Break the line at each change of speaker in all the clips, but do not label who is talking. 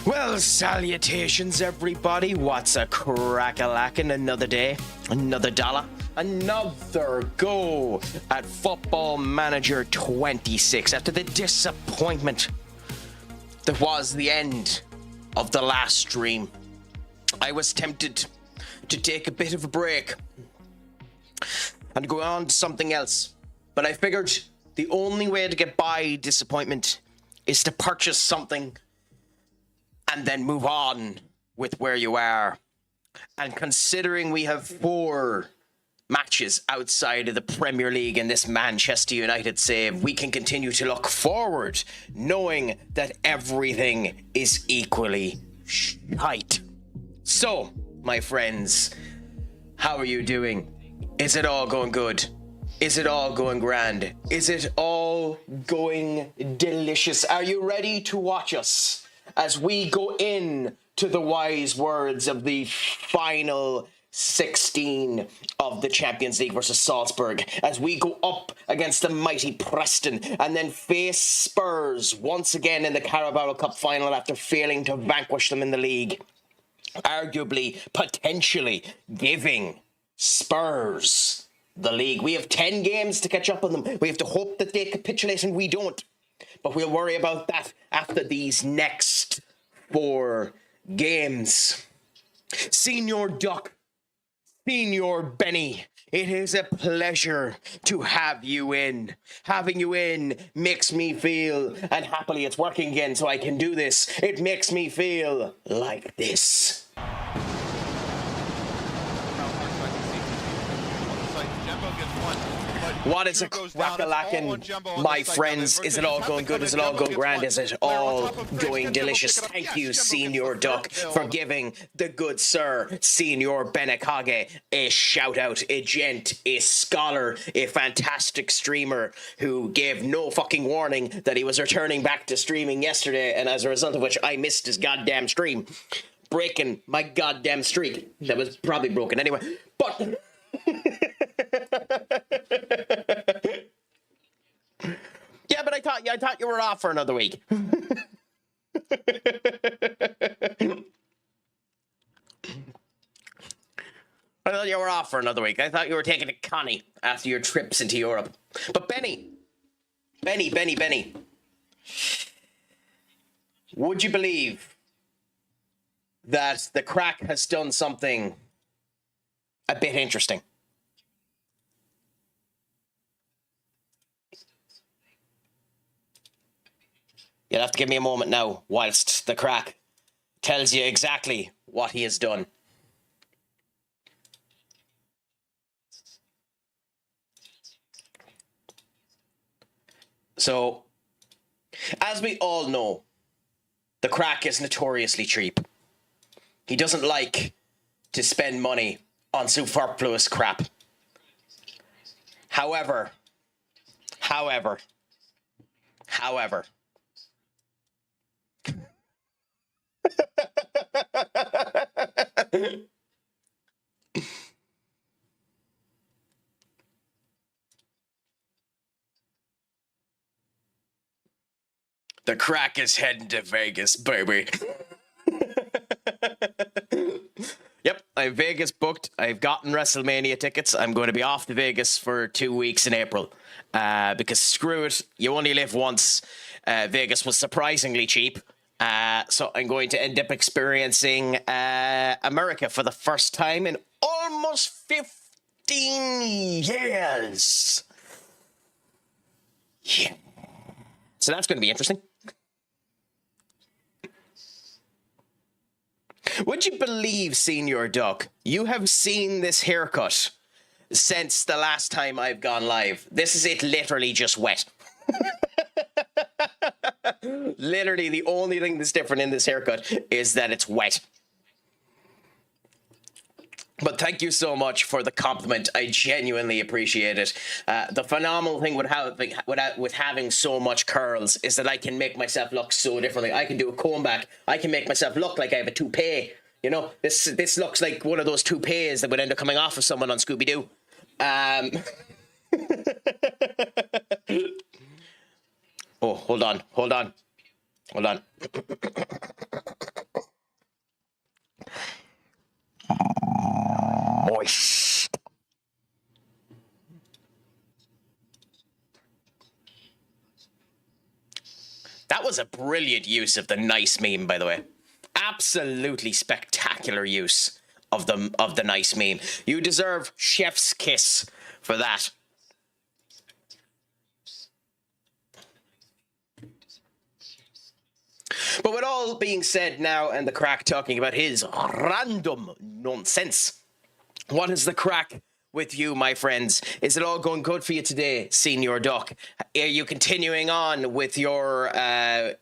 Well, salutations, everybody. What's a crack-a-lackin'? Another day, another dollar, another go at Football Manager 26 after the disappointment that was the end of the last stream. I was tempted to take a bit of a break and go on to something else, but I figured the only way to get by disappointment is to purchase something and then move on with where you are. And considering we have 4 matches outside of the Premier League in this Manchester United save, we can continue to look forward, knowing that everything is equally shite. So, my friends, how are you doing? Is it all going good? Is it all going grand? Is it all going delicious? Are you ready to watch us as we go in to the wise words of the final 16 of the Champions League versus Salzburg, as we go up against the mighty Preston and then face Spurs once again in the Carabao Cup final after failing to vanquish them in the league, arguably, potentially giving Spurs the league. We have 10 games to catch up on them. We have to hope that they capitulate and we don't. But we'll worry about that after these next 4 games. Senior Duck, Senior Benny, it is a pleasure to have you in. Having you in makes me feel, and happily it's working again so I can do this, it makes me feel like this. What is a crack-a-lackin', my friends? Is it all going good? Is it all going grand? Is it all going delicious? Thank you, Senior Duck, for giving the good sir, Senior Benekage, a shout-out, a gent, a scholar, a fantastic streamer who gave no fucking warning that he was returning back to streaming yesterday, and as a result of which I missed his goddamn stream, breaking my goddamn streak. That was probably broken anyway, but... Yeah, but I thought you were off for another week. I thought you were off for another week. I thought you were taking a Connie after your trips into Europe. But Benny. Would you believe that the Craic has done something a bit interesting? You'll have to give me a moment now whilst the Craic tells you exactly what he has done. So, as we all know, the Craic is notoriously cheap. He doesn't like to spend money on superfluous crap. However, the Craic is heading to Vegas, baby. Yep, I have Vegas booked. I've gotten WrestleMania tickets. I'm going to be off to Vegas for 2 weeks in April. Because screw it, you only live once. Vegas was surprisingly cheap. So I'm going to end up experiencing America for the first time in almost 15 years. Yeah. So that's going to be interesting. Would you believe, Senior Duck, you have seen this haircut since the last time I've gone live? This is it literally just wet. Literally, the only thing that's different in this haircut is that it's wet. But thank you so much for the compliment. I genuinely appreciate it. The phenomenal thing with having so much curls is that I can make myself look so differently. I can do a comb back. I can make myself look like I have a toupee. You know, this looks like one of those toupees that would end up coming off of someone on Scooby-Doo. Oh, hold on. moist. That was a brilliant use of the nice meme, by the way. Absolutely spectacular use of the nice meme. You deserve chef's kiss for that. But with all being said now, and the Craic talking about his random nonsense, what is the crack with you, my friends? Is it all going good for you today, Senior Duck? Are you continuing on with your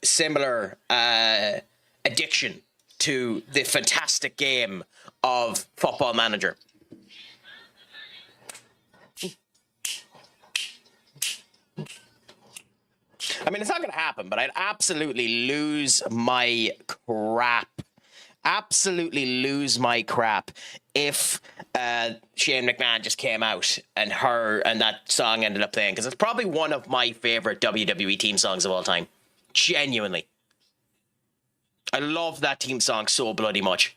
similar addiction to the fantastic game of Football Manager? I mean, it's not going to happen, but I'd absolutely lose my crap. Absolutely lose my crap if Shane McMahon just came out and that song ended up playing, because it's probably one of my favorite WWE theme songs of all time. Genuinely. I love that theme song so bloody much.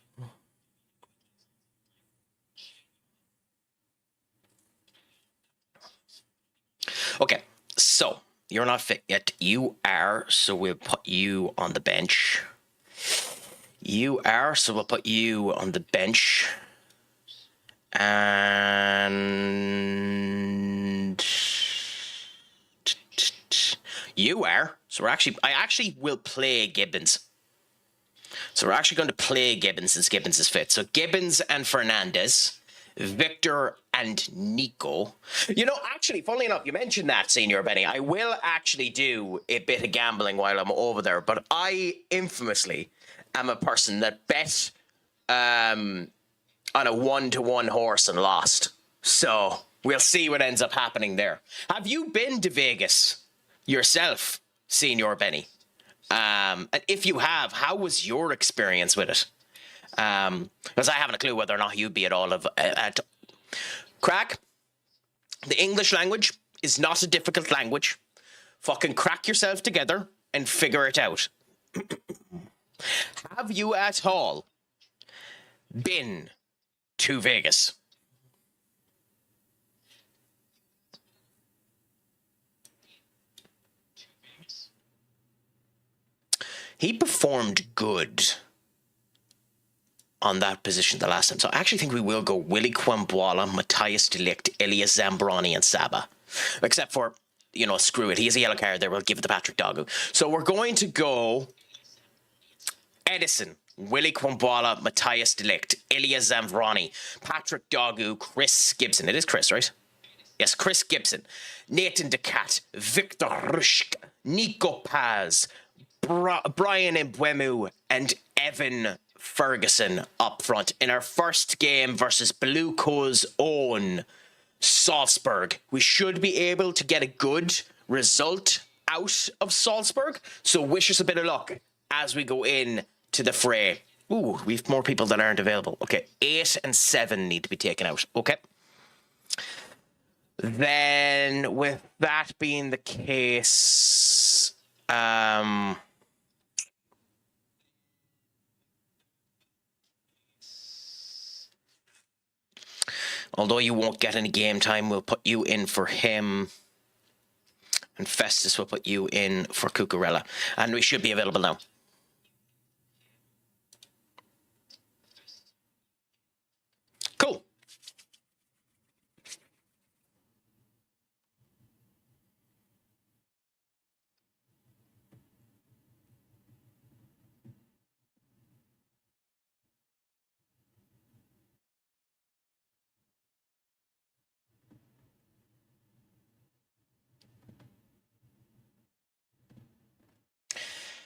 Okay, so you're not fit yet. You are, so we'll put you on the bench. You are, so we'll put you on the bench. And you are, so I actually will play Gibbons. So we're actually going to play Gibbons since Gibbons is fit. So Gibbons and Fernandez, Victor and Nico. You know, actually, funnily enough, you mentioned that, Senior Benny. I will actually do a bit of gambling while I'm over there, but I infamously am a person that bet on a 1-to-1 horse and lost. So we'll see what ends up happening there. Have you been to Vegas yourself, Senior Benny? And if you have, how was your experience with it? Because I haven't a clue whether or not you'd be at all of Craic. The English language is not a difficult language. Fucking crack yourself together and figure it out. Have you at all been to Vegas? He performed good on that position the last time. So I actually think we will go Willie Kwambwala, Matthias de Ligt, Elias Zambrani, and Saba. Except for, you know, screw it. He has a yellow card there. We'll give it to Patrick Dogu. So we're going to go Edison, Willie Kwambwala, Matthias de Ligt, Elias Zambrani, Patrick Dogu, Chris Gibson. It is Chris, right? Yes, Chris Gibson, Nathan Decat, Victor Rushk, Nico Paz, Brian Mbwemu, and Evan Ferguson up front in our first game versus Blue Co's own Salzburg. We should be able to get a good result out of Salzburg, so wish us a bit of luck as we go in to the fray. Ooh, we've more people that aren't available. Okay, 8 and 7 need to be taken out. Okay. Then, with that being the case, although you won't get any game time, we'll put you in for him. And Festus will put you in for Cucurella. And we should be available now. Cool.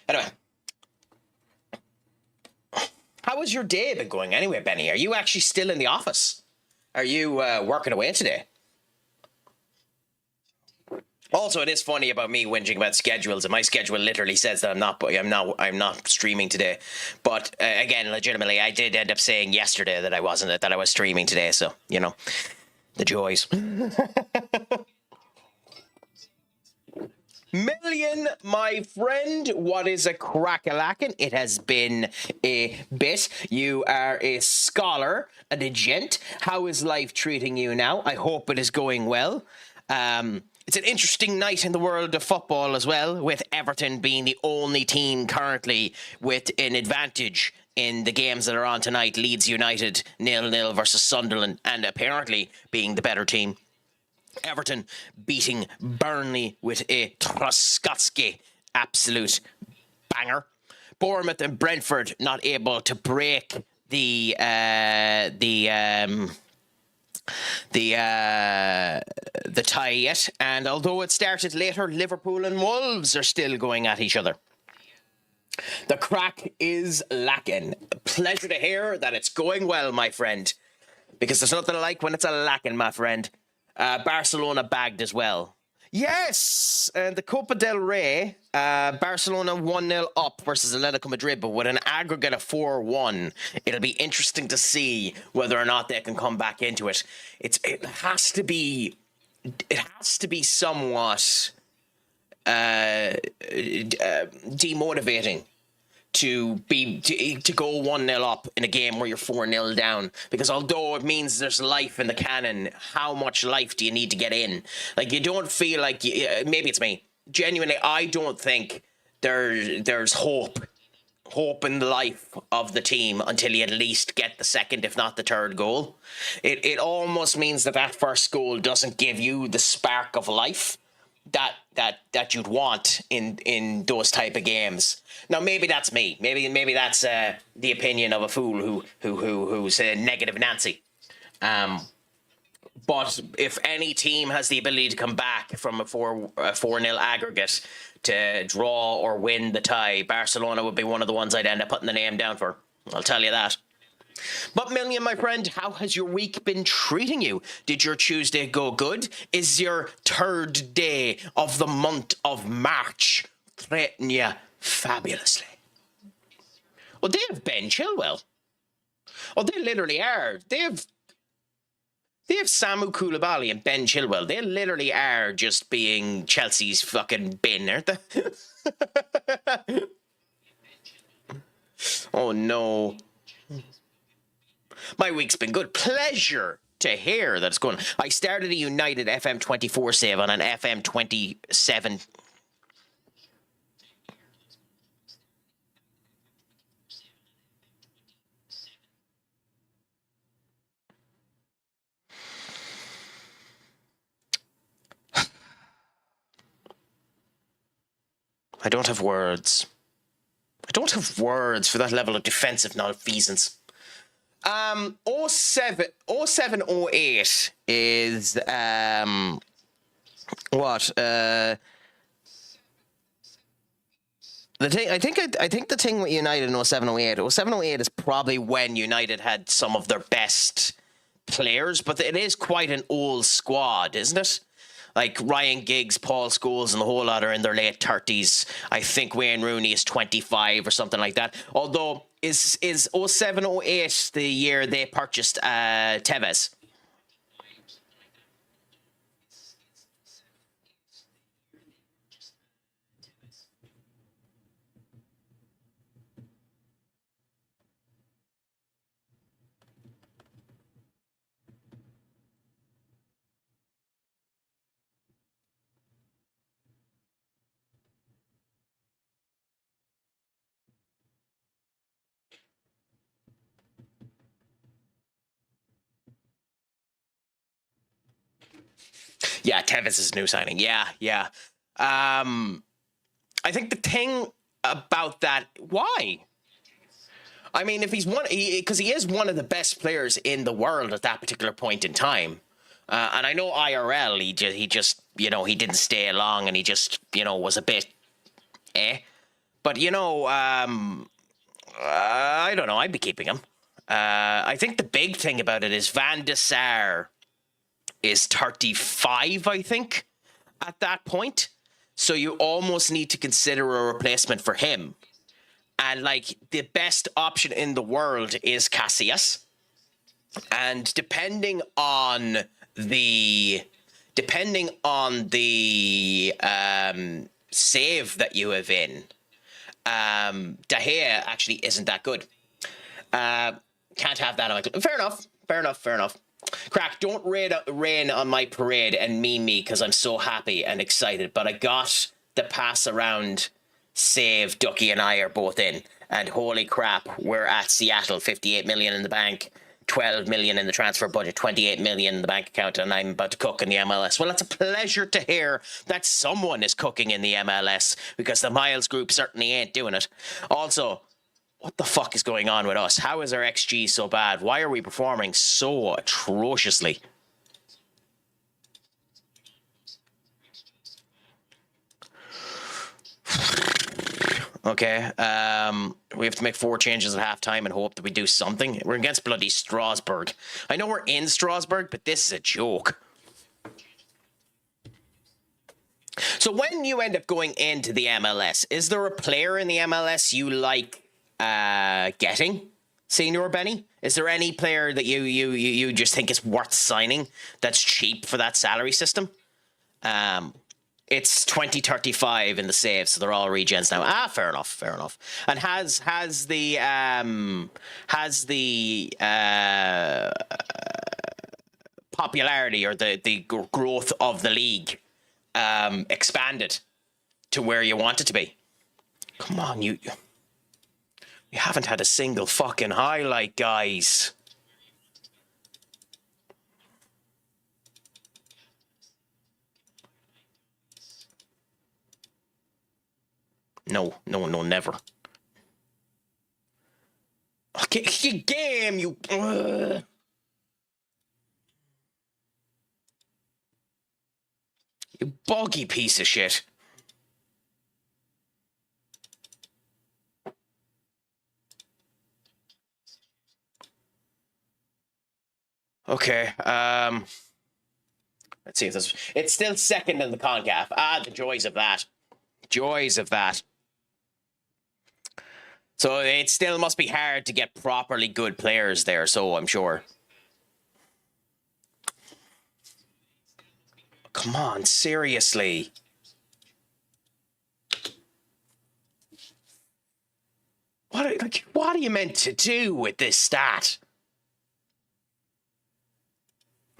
Anyway, how has your day been going anyway, Benny? Are you actually still in the office? Are you working away today? Also, it is funny about me whinging about schedules, and my schedule literally says that I'm not streaming today. But again, legitimately, I did end up saying yesterday that I wasn't, that I was streaming today. So, you know, the joys. Million, my friend, what is a crack-a-lackin'? It has been a bit. You are a scholar and a gent. How is life treating you now? I hope it is going well. It's an interesting night in the world of football as well, with Everton being the only team currently with an advantage in the games that are on tonight. Leeds United 0-0 versus Sunderland, and apparently being the better team. Everton beating Burnley with a Truskotski absolute banger. Bournemouth and Brentford not able to break the tie yet, and although it started later, Liverpool and Wolves are still going at each other. The crack is lacking. Pleasure to hear that it's going well, my friend, because there's nothing like when it's a lacking, my friend. Barcelona bagged as well. Yes, the Copa del Rey, Barcelona 1-0 up versus Atletico Madrid, but with an aggregate of 4-1. It'll be interesting to see whether or not they can come back into it. It has to be somewhat demotivating to go 1-0 up in a game where you're 4-0 down, because although it means there's life in the cannon, how much life do you need to get in? Like, you don't feel like maybe it's me. Genuinely, I don't think there's hope in the life of the team until you at least get the second, if not the third goal. It almost means that first goal doesn't give you the spark of life that you'd want in those type of games. Now, maybe that's me. Maybe that's the opinion of a fool who's a negative Nancy. But if any team has the ability to come back from a 4-0 aggregate to draw or win the tie, Barcelona would be one of the ones I'd end up putting the name down for. I'll tell you that. But Million, my friend, how has your week been treating you? Did your Tuesday go good? Is your third day of the month of March treating you fabulously? Well, they have Ben Chilwell. Oh, they literally are. They have Samu Koulibaly and Ben Chilwell. They literally are just being Chelsea's fucking bin, aren't they? Oh, no. My week's been good. Pleasure to hear that it's going. I started a United FM 24 save on an FM 27. I don't have words. I don't have words for that level of defensive malfeasance. 0708 is what the thing. I think the thing with United in 0708 is probably when United had some of their best players, but it is quite an old squad, isn't it? Like Ryan Giggs, Paul Scholes, and the whole lot are in their late 30s. I think Wayne Rooney is 25 or something like that. Although, is 0708 the year they purchased Tevez? Yeah, Tevez is a new signing. Yeah. I think the thing about that, why? I mean, if he's because he is one of the best players in the world at that particular point in time. And I know IRL, he just, he didn't stay long, and he just, was a bit, But, I don't know. I'd be keeping him. I think the big thing about it is Van de Sar is 35, I think, at that point. So you almost need to consider a replacement for him. And, the best option in the world is Casillas. And depending on the save that you have in, De Gea actually isn't that good. Can't have that on my club. Fair enough. Craic, don't rain on my parade and meme me because I'm so happy and excited. But I got the pass around save. Ducky and I are both in. And holy crap, we're at Seattle. 58 million in the bank. 12 million in the transfer budget, 28 million in the bank account, and I'm about to cook in the MLS. Well, it's a pleasure to hear that someone is cooking in the MLS, because the Miles group certainly ain't doing it. Also, what the fuck is going on with us? How is our XG so bad? Why are we performing so atrociously? Okay, we have to make 4 changes at halftime and hope that we do something. We're against bloody Strasbourg. I know we're in Strasbourg, but this is a joke. So when you end up going into the MLS, is there a player in the MLS you like getting, Senior Benny? Is there any player that you just think is worth signing that's cheap for that salary system? It's 2035 in the save, so they're all regens now. Fair enough. And has the popularity or the growth of the league expanded to where you want it to be? Come on, you haven't had a single fucking highlight, guys. No, never. Okay, game, you. You boggy piece of shit. Okay, let's see if this. It's still second in the CONCACAF. The joys of that. So it still must be hard to get properly good players there, so I'm sure. Come on, seriously. What are you meant to do with this stat?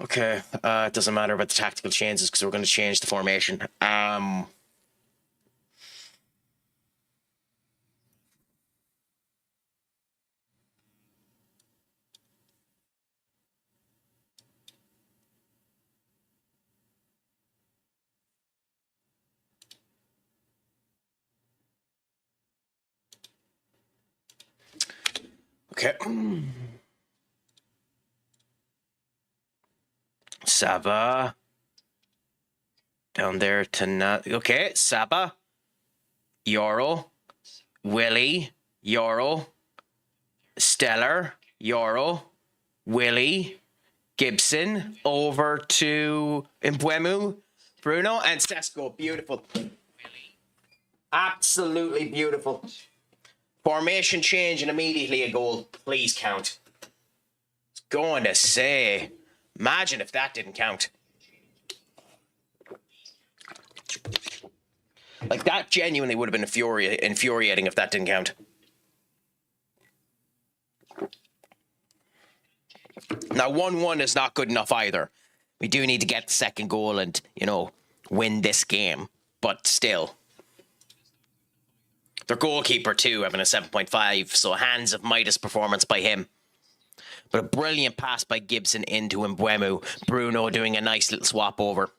Okay, it doesn't matter about the tactical changes because we're going to change the formation. Okay. Saba. Down there to not. Okay, Saba. Yoro. Willie. Yoro. Stellar. Yoro. Willie. Gibson. Over to Mbeumo. Bruno and Sesko. Beautiful. Absolutely beautiful. Formation change and immediately a goal. Please count. I was going to say, imagine if that didn't count. Like, that genuinely would have been infuriating if that didn't count. Now, 1-1 is not good enough either. We do need to get the second goal and, win this game. But still. Their goalkeeper, too, having a 7.5, so hands of Midas performance by him. But a brilliant pass by Gibson into Mbeumo. Bruno doing a nice little swap over.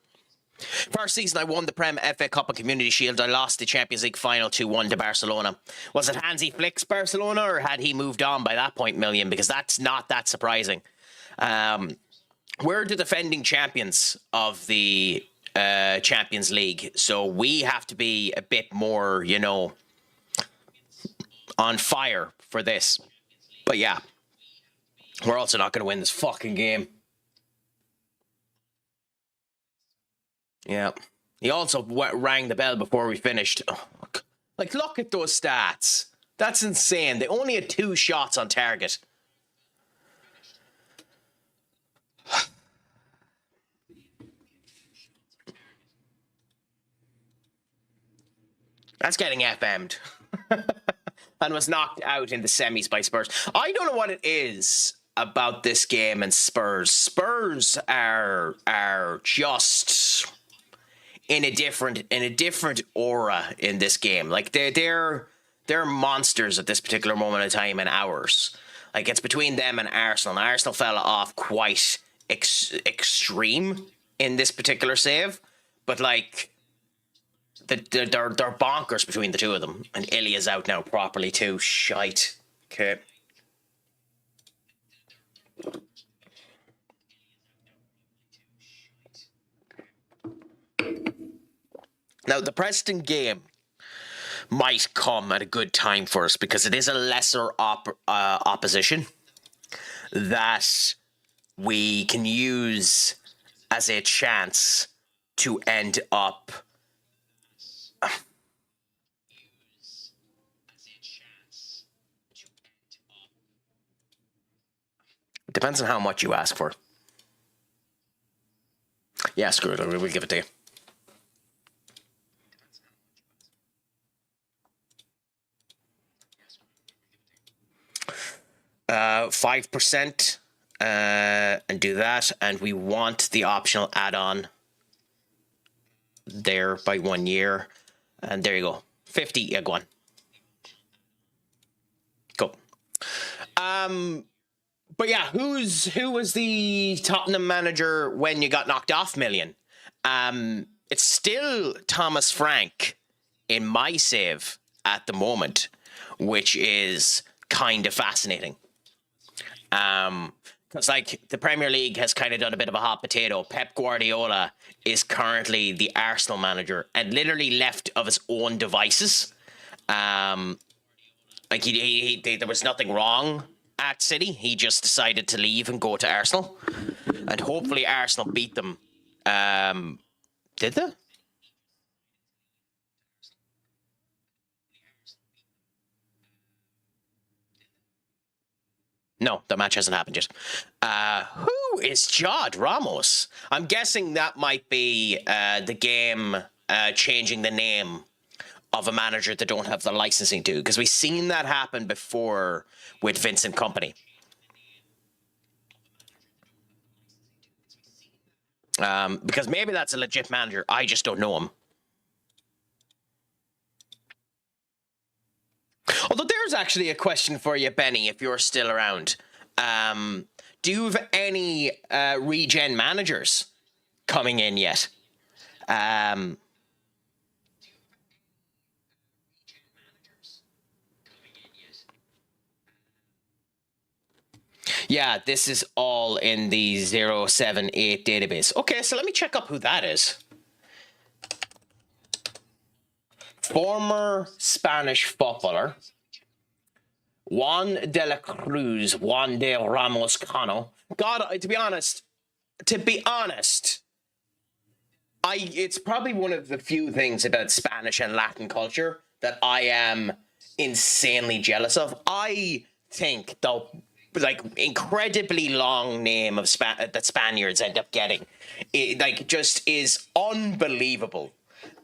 First season, I won the Prem, FA Cup and Community Shield. I lost the Champions League final 2-1 to Barcelona. Was it Hansi Flick's Barcelona, or had he moved on by that point, Million? Because that's not that surprising. We're the defending champions of the Champions League, so we have to be a bit more, on fire for this. But yeah, we're also not going to win this fucking game. Yeah. He also rang the bell before we finished. Oh, like, look at those stats. That's insane. They only had 2 shots on target. That's getting FM'd. And was knocked out in the semis by Spurs. I don't know what it is about this game and Spurs. Spurs are just in a different aura in this game. Like they're monsters at this particular moment in time and hours. Like it's between them and Arsenal. And Arsenal fell off quite extreme in this particular save, but like they're bonkers between the two of them. And Ilya's out now properly too. Shite. Okay. Now the Preston game might come at a good time for us because it is a lesser opposition that we can use as a chance to end up depends on how much you ask for. Yeah, screw it. We'll give it to you. 5%, and do that. And we want the optional add-on there by 1 year. And there you go. 50, yeah, go on. Cool. But yeah, who was the Tottenham manager when you got knocked off million? It's still Thomas Frank in my save at the moment, which is kind of fascinating. Because like the Premier League has kind of done a bit of a hot potato. Pep Guardiola is currently the Arsenal manager and literally left of his own devices. Like there was nothing wrong at City. He just decided to leave and go to Arsenal, and hopefully Arsenal beat them. Did they? No, the match hasn't happened yet. Who is Jod Ramos? I'm guessing that might be the game changing the name of a manager that don't have the licensing to, because we've seen that happen before with Vincent Kompany. Because maybe that's a legit manager. I just don't know him. Although there's actually a question for you, Benny, if you're still around. Do you have any regen managers coming in yet? Yeah, this is all in the 078 database. Okay, so let me check up who that is. Former Spanish footballer Juan de la Cruz, Juan de Ramos Cano. God, to be honest, it's probably one of the few things about Spanish and Latin culture that I am insanely jealous of. I think the incredibly long name of that Spaniards end up getting, just is unbelievable.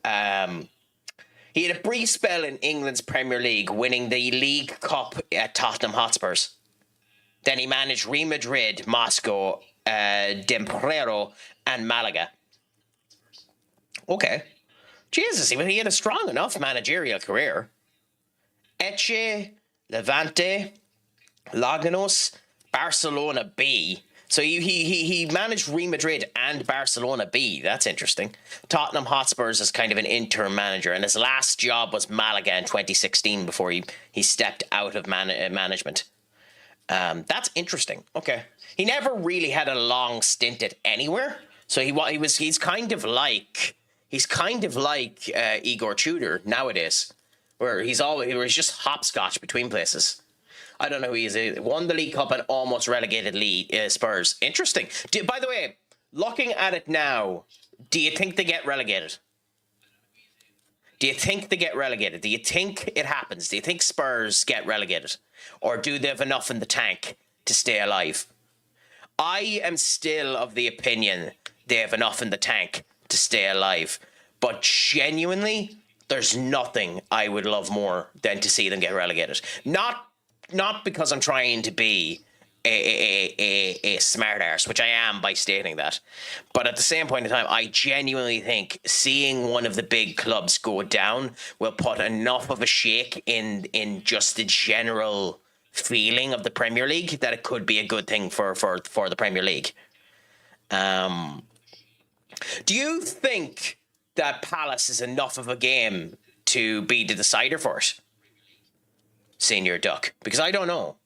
He had a brief spell in England's Premier League, winning the League Cup at Tottenham Hotspurs. Then he managed Real Madrid, Moscow, Demprero, and Malaga. Okay. Jesus, he had a strong enough managerial career. Eche, Levante, Laganos, Barcelona B. So he managed Real Madrid and Barcelona B. That's interesting. Tottenham Hotspurs as kind of an interim manager, and his last job was Malaga in 2016 before he stepped out of management. That's interesting. Okay, he never really had a long stint at anywhere. So he's kind of like Igor Tudor nowadays, where he's just hopscotch between places. I don't know who he is. Won the League Cup and almost relegated Spurs. Interesting. By the way, looking at it now, do you think they get relegated? Do you think they get relegated? Do you think it happens? Do you think Spurs get relegated? Or do they have enough in the tank to stay alive? I am still of the opinion they have enough in the tank to stay alive. But genuinely, there's nothing I would love more than to see them get relegated. Not because I'm trying to be a smart arse, which I am by stating that. But at the same point in time, I genuinely think seeing one of the big clubs go down will put enough of a shake in just the general feeling of the Premier League that it could be a good thing for the Premier League. Do you think that Palace is enough of a game to be the decider for it, Senior Duck? Because I don't know.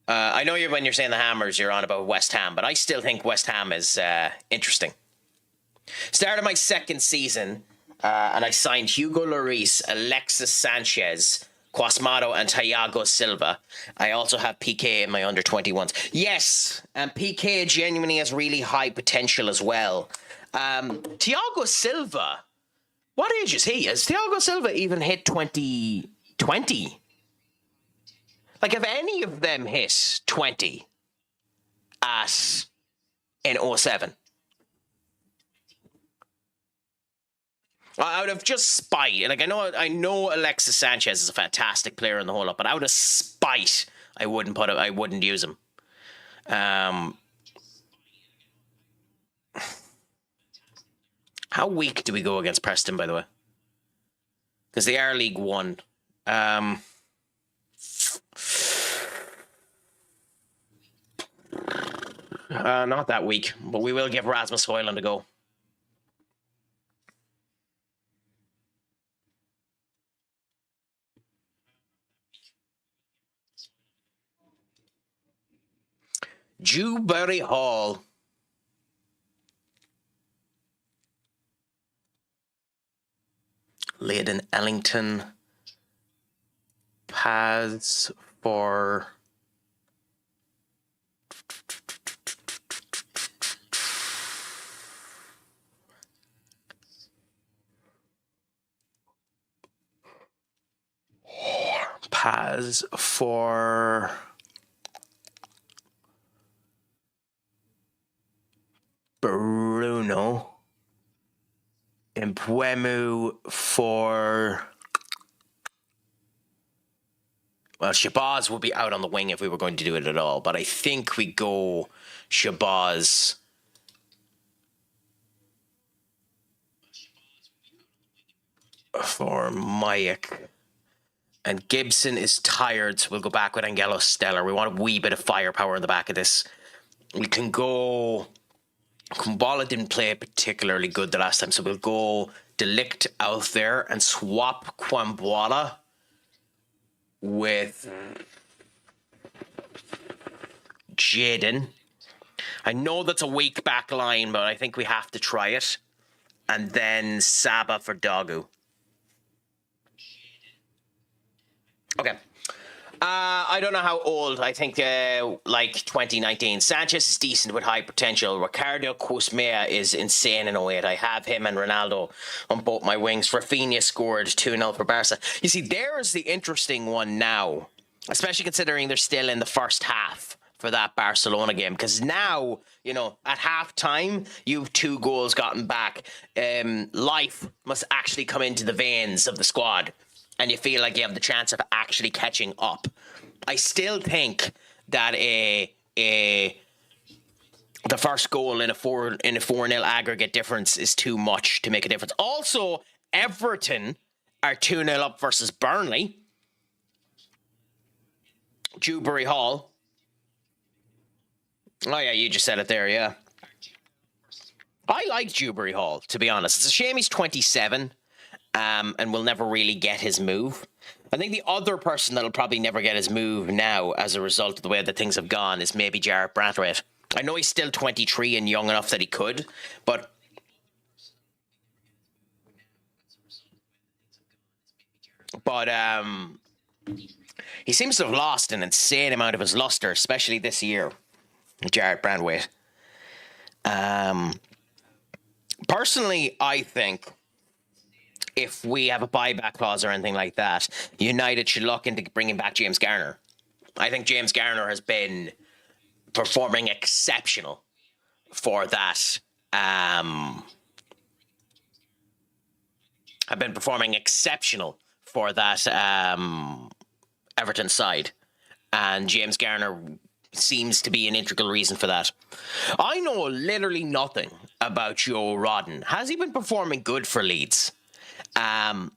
I know when you're saying the Hammers, you're on about West Ham, but I still think West Ham is interesting. Started my second season, and I signed Hugo Lloris, Alexis Sanchez, Quasmado, and Thiago Silva. I also have PK in my under-21s. Yes, and PK genuinely has really high potential as well. Thiago Silva, what age is he? Has Thiago Silva even hit 2020? Like, have any of them hit 20 in 07? Out of just spite, like I know Alexis Sanchez is a fantastic player in the whole lot, but out of spite, I wouldn't use him. How weak do we go against Preston, by the way? Because they are League One. Not that weak, but we will give Rasmus Højlund a go. Dewberry Hall. Leyden Ellington. Paths for... Paths for... Bruno. And Mbeumo for... Well, Shabazz would be out on the wing if we were going to do it at all, but I think we go Shabazz. For Mayak. And Gibson is tired, so we'll go back with Angelo Stellar. We want a wee bit of firepower in the back of this. We can go... Kumbala didn't play particularly good the last time, so we'll go Delict out there and swap Kwambwala with Jaden. I know that's a weak back line, but I think we have to try it. And then Saba for Dogu. Okay. I don't know how old. I think like 2019. Sanchez is decent with high potential. Ricardo Quismea is insane in 08. I have him and Ronaldo on both my wings. Rafinha scored 2-0 for Barca. You see, there's the interesting one now, especially considering they're still in the first half for that Barcelona game. Because now, you know, at half time, you've 2 goals gotten back. Life must actually come into the veins of the squad. And you feel like you have the chance of actually catching up. I still think that the first goal in a 4-0 aggregate difference is too much to make a difference. Also, Everton are 2-0 up versus Burnley. Dewberry Hall. Oh yeah, you just said it there, yeah. I like Dewberry Hall, to be honest. It's a shame he's 27. And will never really get his move. I think the other person that'll probably never get his move now as a result of the way that things have gone is maybe Jarrett Brathwaite. I know he's still 23 and young enough that he could, but... he seems to have lost an insane amount of his luster, especially this year, Jarrett Brathwaite. Personally, I think... if we have a buyback clause or anything like that, United should look into bringing back James Garner. I think James Garner has been performing exceptional for that have been performing exceptional for that Everton side. And James Garner seems to be an integral reason for that. I know literally nothing about Joe Rodden. Has he been performing good for Leeds? And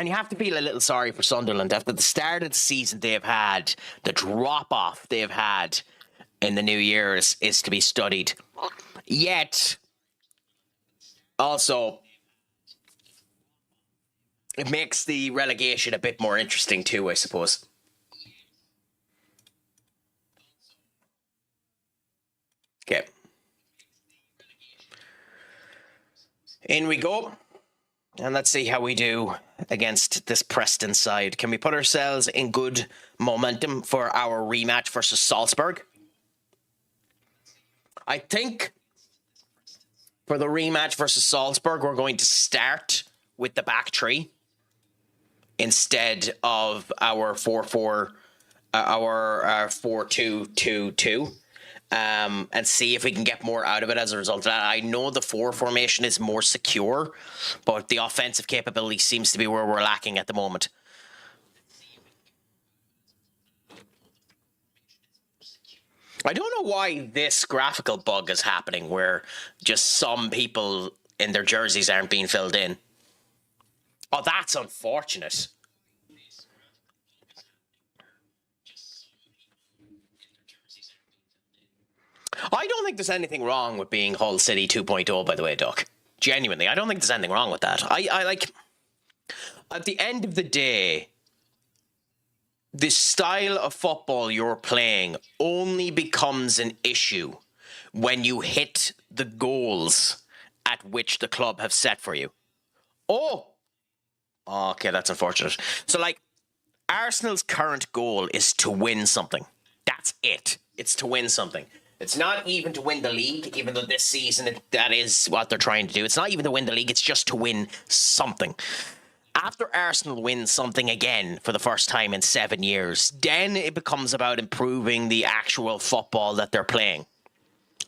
you have to feel a little sorry for Sunderland after the start of the season they've had, the drop-off they've had in the new year is to be studied. Yet, also, it makes the relegation a bit more interesting too, I suppose. Okay. In we go. And let's see how we do against this Preston side. Can we put ourselves in good momentum for our rematch versus Salzburg? I think for the rematch versus Salzburg, we're going to start with the back three instead of our 4-4, our 4-2-2-2. And see if we can get more out of it as a result of that. I know the 4 formation is more secure, but the offensive capability seems to be where we're lacking at the moment. I don't know why this graphical bug is happening where just some people in their jerseys aren't being filled in. Oh, that's unfortunate. I don't think there's anything wrong with being Hull City 2.0, by the way, Duck. Genuinely, I don't think there's anything wrong with that. I like, at the end of the day, the style of football you're playing only becomes an issue when you hit the goals at which the club have set for you. Oh, okay, that's unfortunate. So, like, Arsenal's current goal is to win something. That's it. It's to win something. It's not even to win the league, even though this season that is what they're trying to do. It's not even to win the league, it's just to win something. After Arsenal wins something again for the first time in 7 years, then it becomes about improving the actual football that they're playing.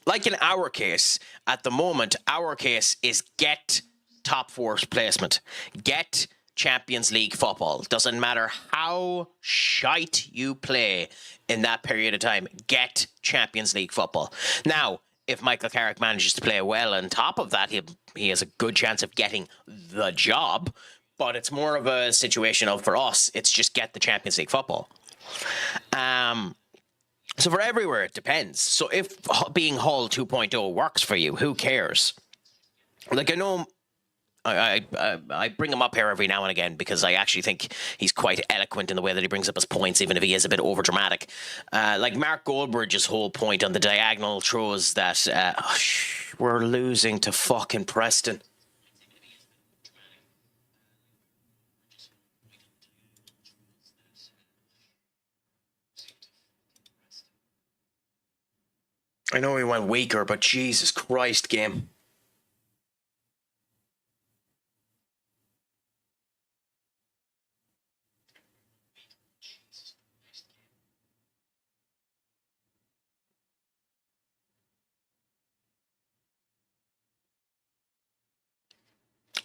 Like in our case, at the moment, our case is get top 4 placement. Get Champions League football. Doesn't matter how shite you play in that period of time. Get Champions League football. Now, if Michael Carrick manages to play well on top of that, he has a good chance of getting the job. But it's more of a situation of, for us, it's just get the Champions League football. So for everywhere, it depends. So if being Hull 2.0 works for you, who cares? Like, I know I bring him up here every now and again because I actually think he's quite eloquent in the way that he brings up his points, even if he is a bit overdramatic. Like Mark Goldbridge's whole point on the diagonal throws that we're losing to fucking Preston. I know we went weaker, but Jesus Christ, game.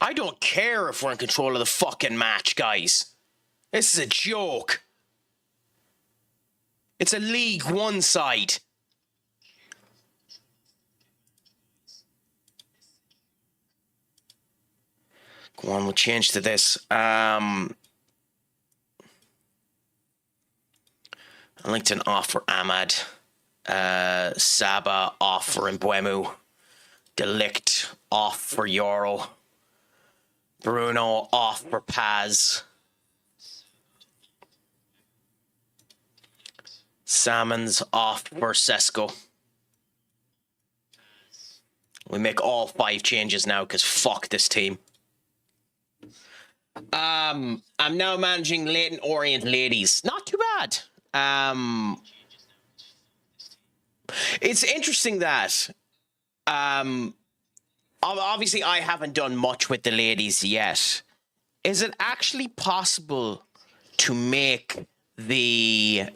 I don't care if we're in control of the fucking match, guys. This is a joke. It's a League One side. Go on, we'll change to this. LinkedIn off for Ahmad. Saba off for Mbuemu. Delict off for Euro. Bruno off for Paz. Salmons off for Sesko. We make all 5 changes now because fuck this team. I'm now managing Leighton Orient ladies. Not too bad. It's interesting that obviously I haven't done much with the ladies yet. Is it actually possible to make the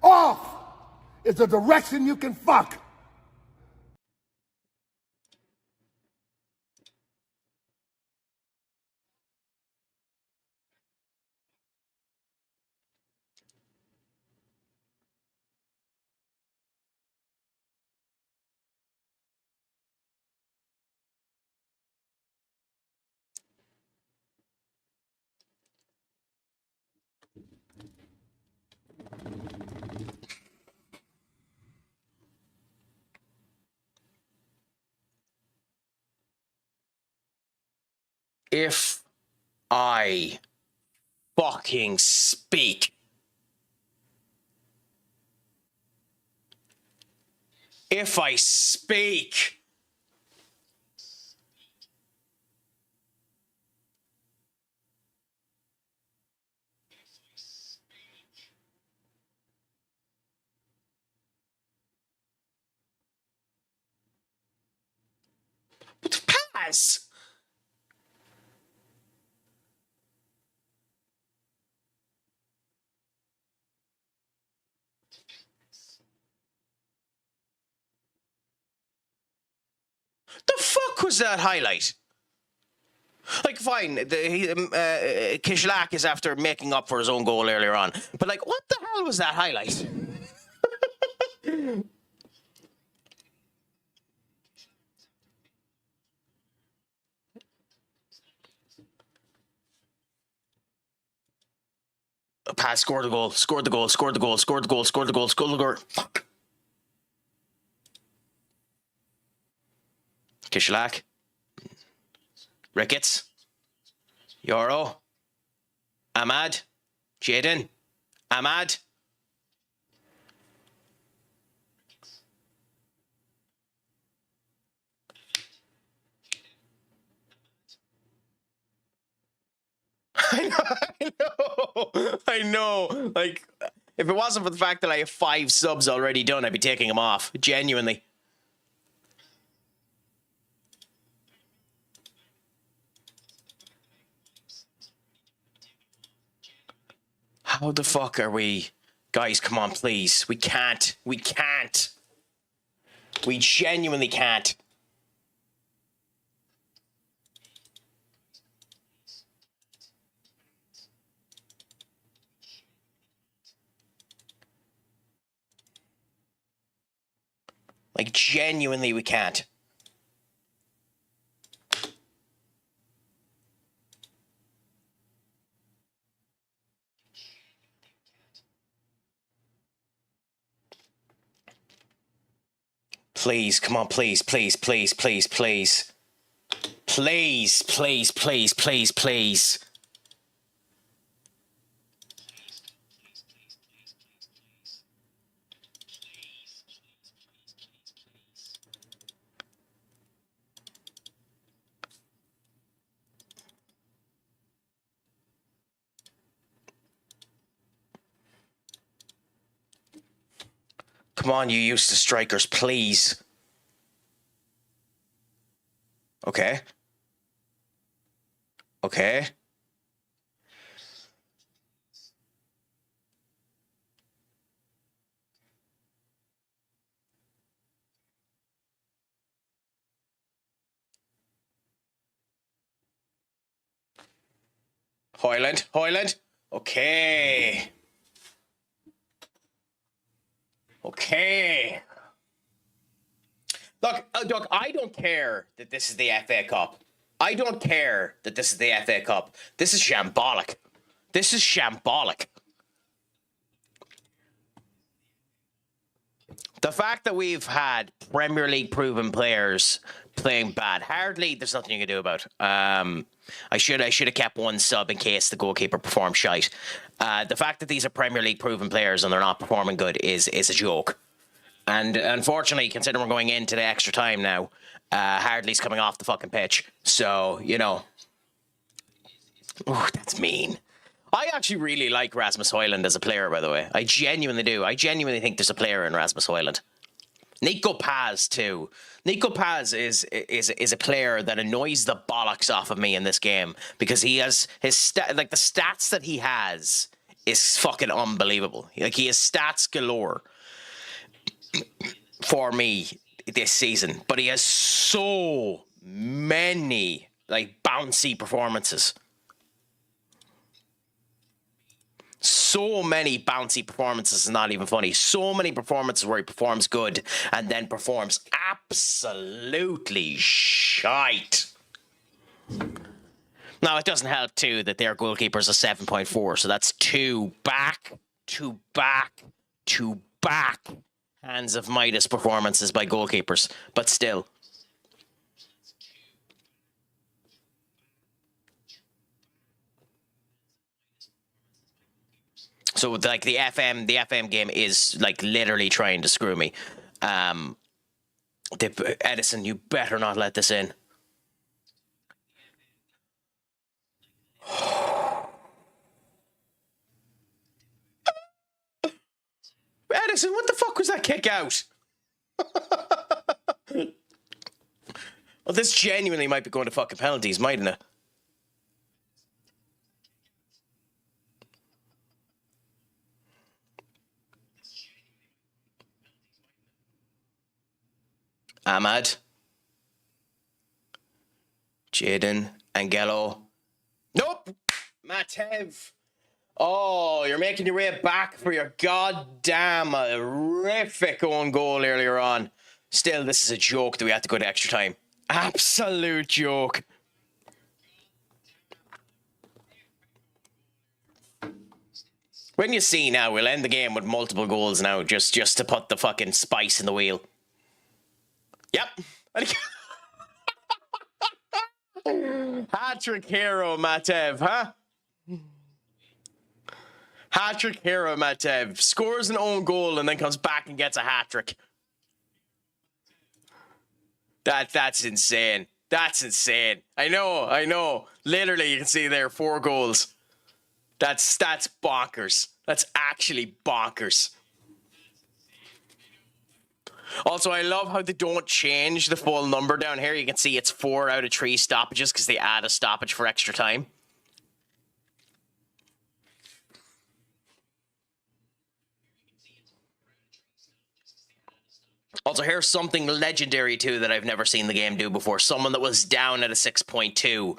Off is the direction you can fuck.
If I fucking speak. If I speak. Pass. The fuck was that highlight? Like, fine, Kishlak is after making up for his own goal earlier on. But, like, what the hell was that highlight? Pass, scored the goal, scored the goal, scored the goal, scored the goal, scored the goal, scored the goal. Fuck. Kishlak. Ricketts. Yoro. Ahmad. Jaden. Ahmad. I know. Like, if it wasn't for the fact that I have 5 subs already done, I'd be taking them off. Genuinely. How the fuck are we? Guys, come on, please. We can't. We can't. We genuinely can't. Like, genuinely, we can't. Please, come on, please, please, please, please, please. Please, please, please, please, please. Come on, you useless strikers, please. Okay. Okay. Hoyland, Hoyland. Okay. Okay. Look, I don't care that this is the FA Cup. I don't care that this is the FA Cup. This is shambolic. This is shambolic. The fact that we've had Premier League proven players playing bad, hardly there's nothing you can do about. I should have kept one sub in case the goalkeeper performed shite. The fact that these are Premier League proven players and they're not performing good is a joke. And unfortunately, considering we're going into the extra time now, Hardley's coming off the fucking pitch. So, you know. Ooh, that's mean. I actually really like Rasmus Højlund as a player, by the way. I genuinely do. I genuinely think there's a player in Rasmus Højlund. Nico Paz, too. Nico Paz is a player that annoys the bollocks off of me in this game because he has the stats that he has is fucking unbelievable. Like, he has stats galore for me this season, but he has so many like bouncy performances. So many bouncy performances is not even funny. So many performances where he performs good and then performs absolutely shite. Now, it doesn't help, too, that their goalkeeper's a 7.4, so that's two back hands of Midas performances by goalkeepers, but still. So, like, the FM game is, like, literally trying to screw me. Edison, you better not let this in. Edison, what the fuck was that kick out? Well, this genuinely might be going to fucking penalties, mightn't it? Ahmad. Jaden. Angelo. Nope! Matev. Oh, you're making your way back for your goddamn horrific own goal earlier on. Still, this is a joke that we have to go to extra time. Absolute joke. When you see now, we'll end the game with multiple goals now, just to put the fucking spice in the wheel. Yep. Hat-trick hero, Matev, huh? Hat-trick hero, Matev. Scores an own goal and then comes back and gets a hat-trick. That's insane. That's insane. I know. Literally, you can see there 4 goals. That's bonkers. That's actually bonkers. Also, I love how they don't change the full number down here. You can see it's 4 out of 3 stoppages because they add a stoppage for extra time. Also, here's something legendary, too, that I've never seen the game do before. Someone that was down at a 6.2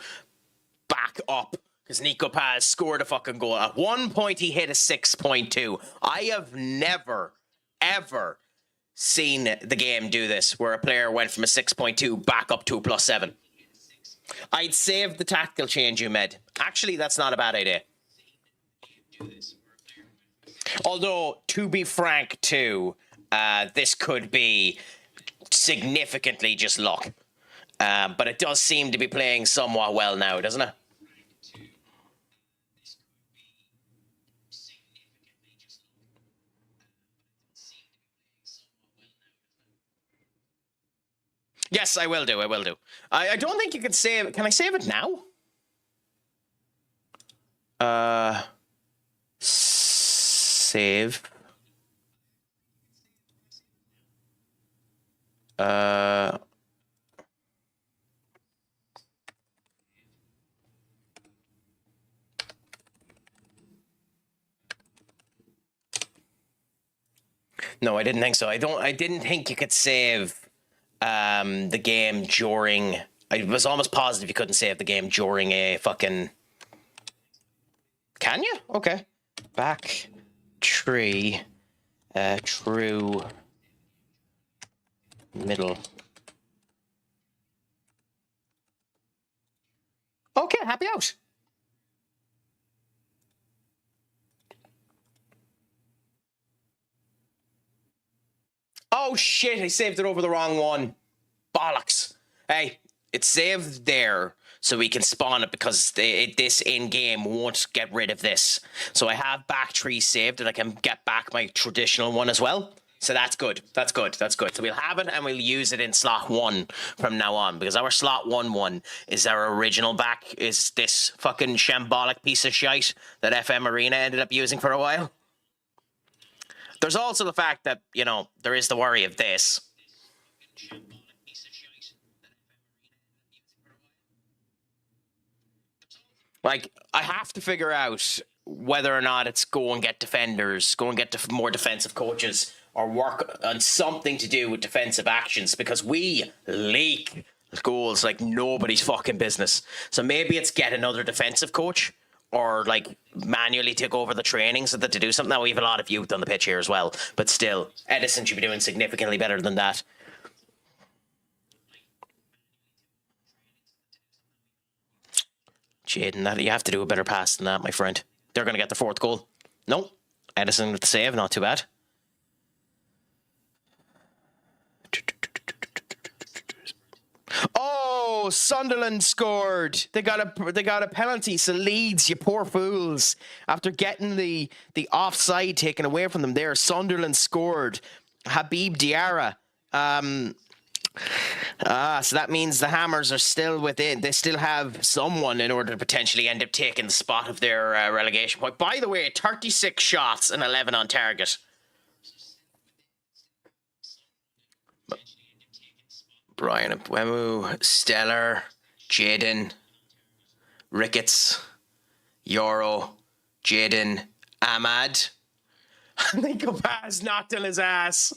back up because Nico Paz scored a fucking goal. At one point, he hit a 6.2. I have never, ever seen the game do this, where a player went from a 6.2 back up to a +7. I'd save the tactical change you made. Actually, that's not a bad idea. Although, to be frank, too, this could be significantly just luck. But it does seem to be playing somewhat well now, doesn't it? Yes, I will do. I don't think you can save it. Can I save it now? Save. No, I didn't think so. I didn't think you could save the game during. I was almost positive you couldn't save the game during a fucking. Can you? Okay. Back tree. True. Middle. Okay, happy out. Oh shit, I saved it over the wrong one. Bollocks. Hey, it's saved there so we can spawn it because this in-game won't get rid of this. So I have back tree saved and I can get back my traditional one as well. So that's good. That's good. So we'll have it and we'll use it in slot 1 from now on because our slot 1 is our original back is this fucking shambolic piece of shite that FM Arena ended up using for a while. There's also the fact that, you know, there is the worry of this. Like, I have to figure out whether or not it's go and get defenders, go and get more defensive coaches, or work on something to do with defensive actions, because we leak goals like nobody's fucking business. So maybe it's get another defensive coach, or like manually take over the training so that to do something. Now we have a lot of youth on the pitch here as well, but still, Edison should be doing significantly better than that. Jaden, that you have to do a better pass than that, my friend. They're going to get the fourth goal. No, Edison with the save, not too bad. Oh, Sunderland scored. They got a penalty. So Leeds, you poor fools. After getting the offside taken away from them there, Sunderland scored. Habib Diarra. So that means the Hammers are still within. They still have someone in order to potentially end up taking the spot of their relegation point. By the way, 36 shots and 11 on target. Brian Mbeumo, Stellar, Jaden, Ricketts, Yoro, Jaden, Ahmad. I think Kopaz knocked on his ass.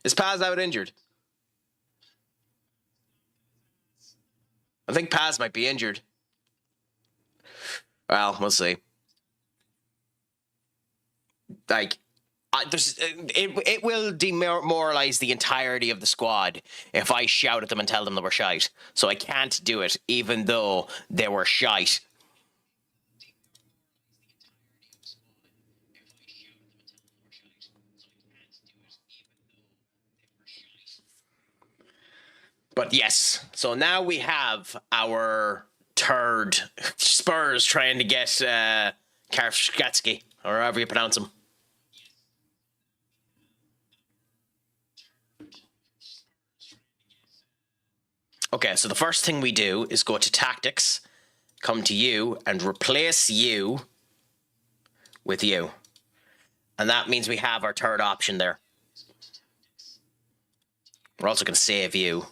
Is Paz out injured? I think Paz might be injured. Well, we'll see. Like, it will demoralize the entirety of the squad if I shout at them and tell them they were shite. So I can't do it, even though they were shite. But yes, so now we have our third Spurs trying to get Karfskatsky, or however you pronounce him. Okay, so the first thing we do is go to tactics, come to you, and replace you with you. And that means we have our third option there. We're also going to save you.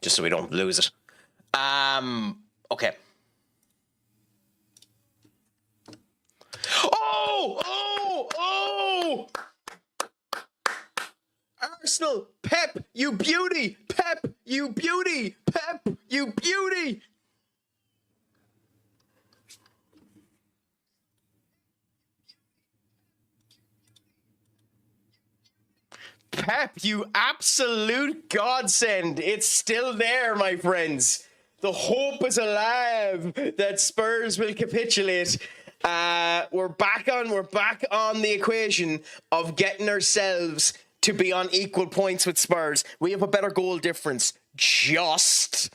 Just so we don't lose it. Okay. Oh! Arsenal, Pep, you beauty! Pep, you beauty! Pep, you beauty! Pep, you absolute godsend. It's still there, my friends. The hope is alive that Spurs will capitulate. We're back on the equation of getting ourselves to be on equal points with Spurs. We have a better goal difference. Just.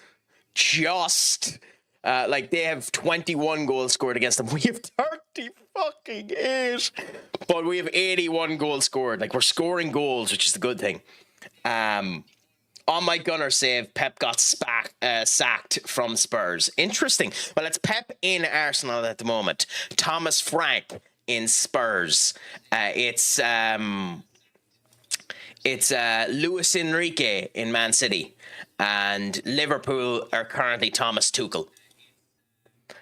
Like they have 21 goals scored against them. We have 30 fucking 8. But we have 81 goals scored. Like we're scoring goals, which is the good thing. On my gunner save, Pep got sacked from Spurs. Interesting. Well, it's Pep in Arsenal at the moment. Thomas Frank in Spurs. It's Luis Enrique in Man City. And Liverpool are currently Thomas Tuchel.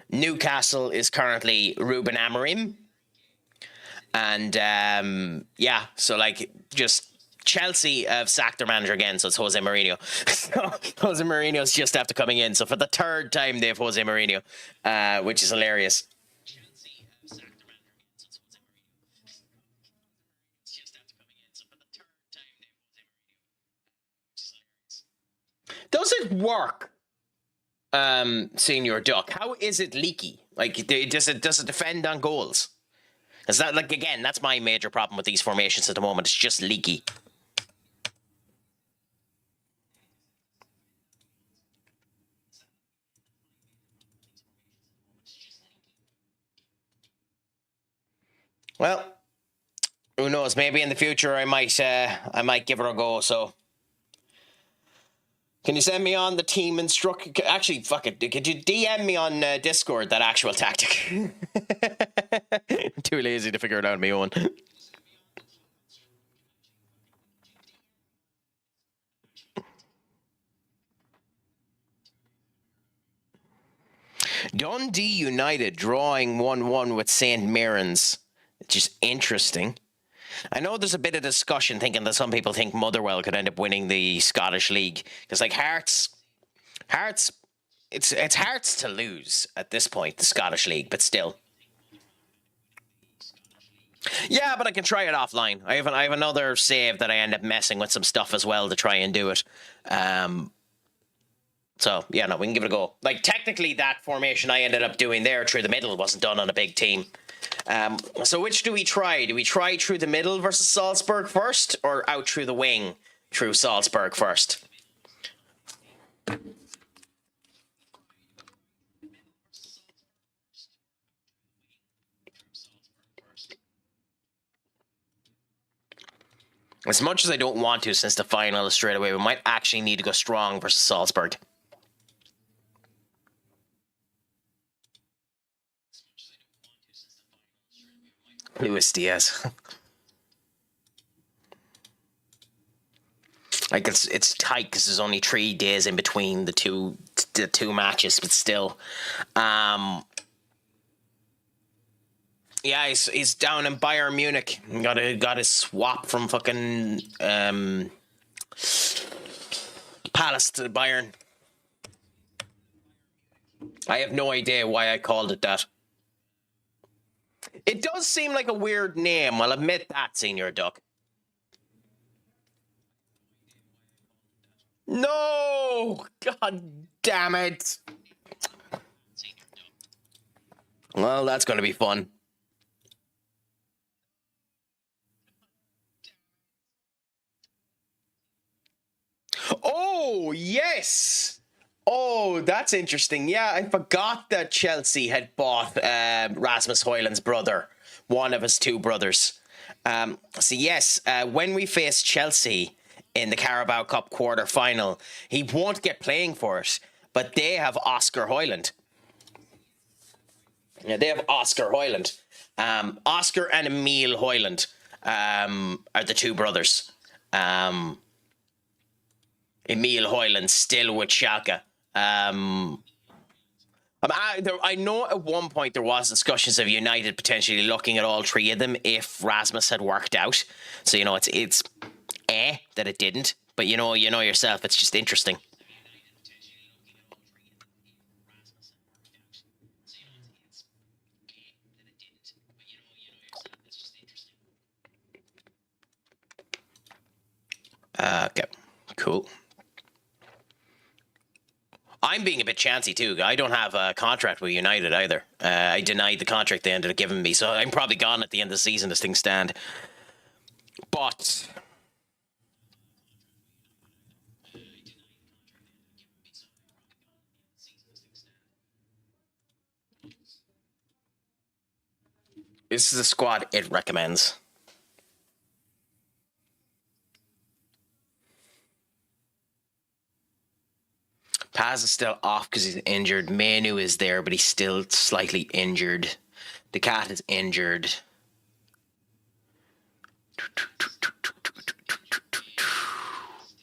Newcastle is currently Ruben Amorim. And so like just Chelsea have sacked their manager again, so it's Jose Mourinho. So Jose Mourinho's just after coming in. So for the third time they have Jose Mourinho, which is hilarious. Does it work, Senior Duck? How is it leaky? Like, does it defend on goals? Is that, like, again, that's my major problem with these formations at the moment. It's just leaky. Well, who knows? Maybe in the future I might give it a go. So Can you send me on the team instruct? Actually, fuck it. Could you DM me on Discord that actual tactic? Too lazy to figure it out on my own. Dundee United drawing 1-1 with St. Mirren's. It's just interesting. I know there's a bit of discussion thinking that some people think Motherwell could end up winning the Scottish League. Because, like, Hearts, it's Hearts to lose at this point, the Scottish League, but still. Yeah, but I can try it offline. I have another save that I end up messing with some stuff as well to try and do it. So, yeah, no, we can give it a go. Like, technically, that formation I ended up doing there through the middle wasn't done on a big team. So which do we try? Do we try through the middle versus Salzburg first, or out through the wing through Salzburg first? As much as I don't want to, since the final is straight away, we might actually need to go strong versus Salzburg. Luis Diaz. Like, it's tight because there's only 3 days in between the two matches, but still. Yeah, he's down in Bayern Munich. Got his swap from fucking Palace to Bayern. I have no idea why I called it that. It does seem like a weird name. I'll admit that, Senior Duck. No! God damn it. Well, that's going to be fun. Oh, yes! Oh, that's interesting. Yeah, I forgot that Chelsea had bought Rasmus Højlund's brother, one of his 2 brothers. So yes, when we face Chelsea in the Carabao Cup quarter-final, he won't get playing for it, but they have Oscar Højlund. Yeah, they have Oscar Højlund. Oscar and Emil Højlund are the 2 brothers. Emil Højlund still with Schalke. I know at one point there was discussions of United potentially looking at all 3 of them if Rasmus had worked out. So, you know, it's that it didn't. But you know yourself, it's just interesting. Okay, cool. I'm being a bit chancy too. I don't have a contract with United either. I denied the contract they ended up giving me, so I'm probably gone at the end of the season as things stand. But this is a squad it recommends. Paz is still off because he's injured. Manu is there, but he's still slightly injured. The cat is injured.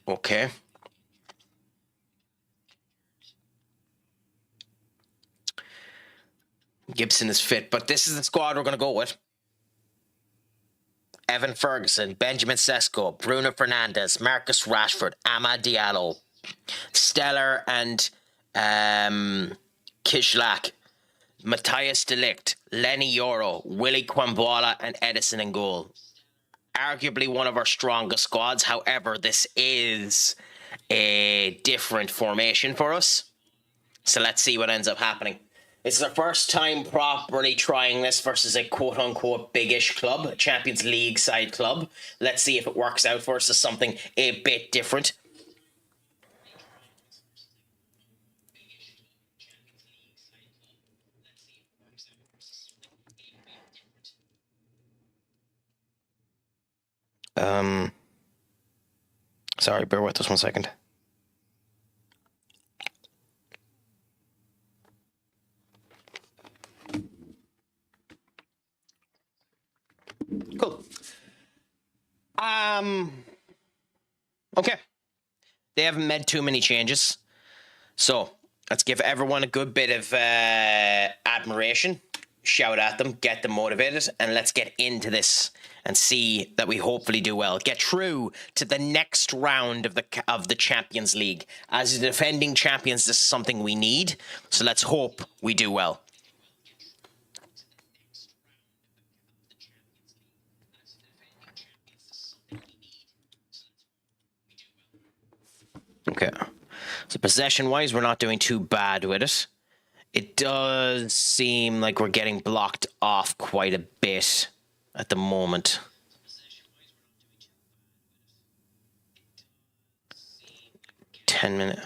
Okay. Gibson is fit, but this is the squad we're going to go with. Evan Ferguson, Benjamin Sesko, Bruno Fernandes, Marcus Rashford, Amad Diallo, Stellar and Kishlak, Matthias de Ligt, Lenny Yoro, Willie Kwambwala and Edison in goal. Arguably one of our strongest squads. However, this is a different formation for us. So let's see what ends up happening. This is our first time properly trying this versus a quote-unquote big-ish club, a Champions League side club. Let's see if it works out for us as something a bit different. Sorry, bear with us 1 second. Cool. Okay. They haven't made too many changes. So let's give everyone a good bit of admiration. Shout at them, get them motivated, and let's get into this and see that we hopefully do well. Get through to the next round of the Champions League. As the defending champions, this is something we need. So let's hope we do well. Okay. So possession-wise, we're not doing too bad with it. It does seem like we're getting blocked off quite a bit at the moment. $10.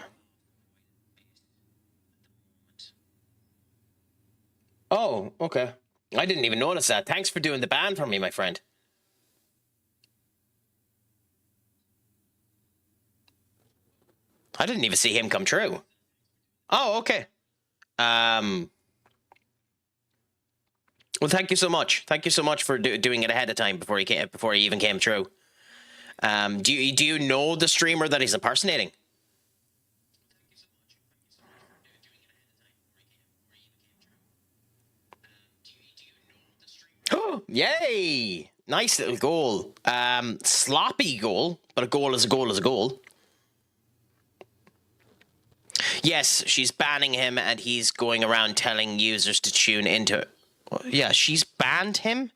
Oh, okay. I didn't even notice that. Thanks for doing the ban for me, my friend. I didn't even see him come true. Oh, okay. Well, thank you so much. Thank you so much for doing it ahead of time before he even came through. Do you know the streamer that he's impersonating? Oh, yay! Nice little goal. Sloppy goal, but a goal is a goal is a goal. Yes, she's banning him, and he's going around telling users to tune into it. Yeah, she's banned him,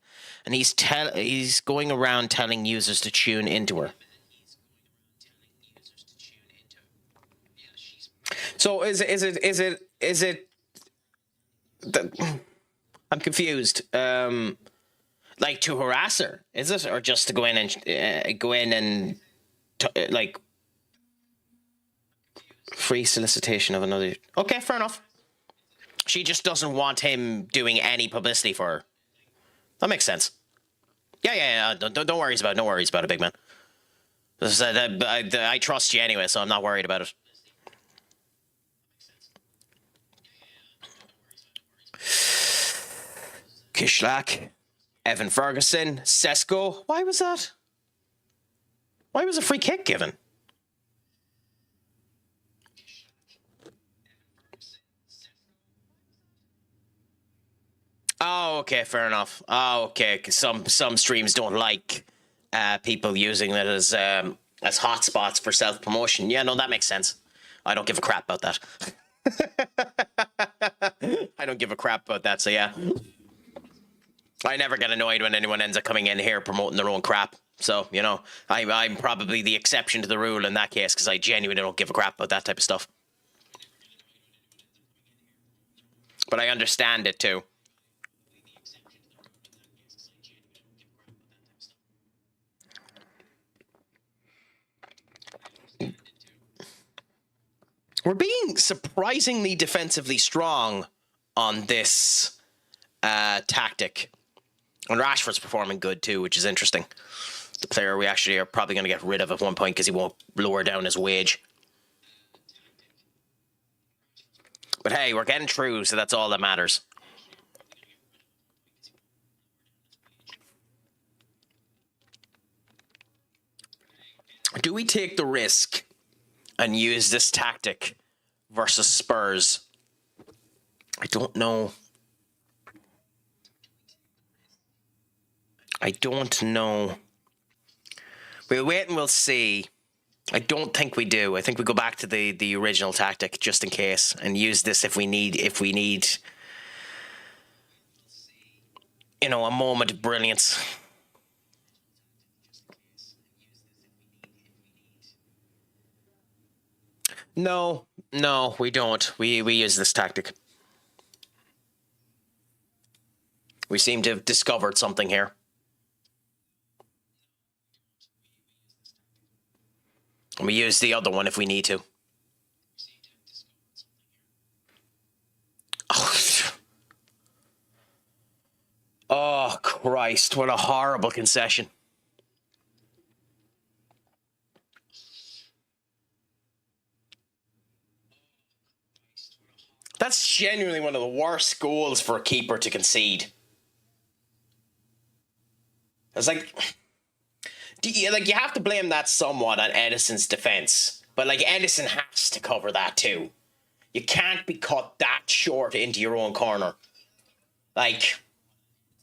and he's going around telling users to tune into her. So is it? I'm confused. Like to harass her, is it, or just to go in and like free solicitation of another? Okay, fair enough. She just doesn't want him doing any publicity for her. That makes sense. Yeah. Don't worry about it. No worries about it, big man. I trust you anyway, so I'm not worried about it. Kishlak, Evan Ferguson, Sesko. Why was that? Why was a free kick given? Oh, okay, fair enough. Oh, okay, because some streams don't like people using it as hotspots for self-promotion. Yeah, no, that makes sense. I don't give a crap about that. I don't give a crap about that, so yeah. I never get annoyed when anyone ends up coming in here promoting their own crap. So, you know, I'm probably the exception to the rule in that case, because I genuinely don't give a crap about that type of stuff. But I understand it too. We're being surprisingly defensively strong on this tactic. And Rashford's performing good too, which is interesting. The player we actually are probably going to get rid of at one point because he won't lower down his wage. But hey, we're getting through, so that's all that matters. Do we take the risk and use this tactic versus Spurs? I don't know. I don't know. We'll wait and we'll see. I don't think we do. I think we go back to the original tactic just in case and use this if we need you know, a moment of brilliance. No, we don't. We use this tactic. We seem to have discovered something here. And we use the other one if we need to. Oh, Christ, what a horrible concession. That's genuinely one of the worst goals for a keeper to concede. It's like, you have to blame that somewhat on Edison's defense, but like Edison has to cover that too. You can't be cut that short into your own corner. Like,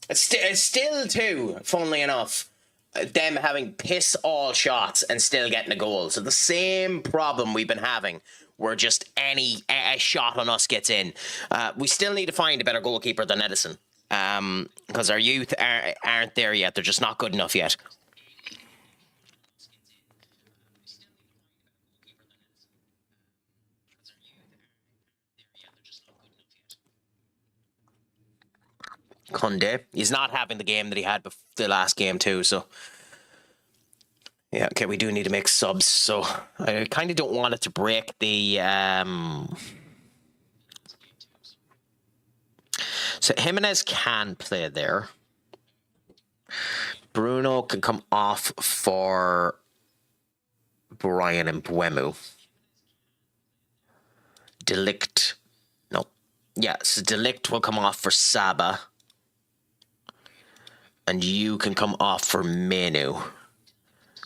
it's still too, funnily enough, them having piss all shots and still getting a goal. So the same problem we've been having, where just a shot on us gets in. We still need to find a better goalkeeper than Edison, because our youth aren't there yet. They're just not good enough yet. Kunde, he's not having the game that he had the last game too, so yeah, okay, we do need to make subs, so I kind of don't want it to break the so Jimenez can play there. Bruno can come off for Brian and Buemu. Delict, no, yeah, so Delict will come off for Saba. And you can come off for Manu.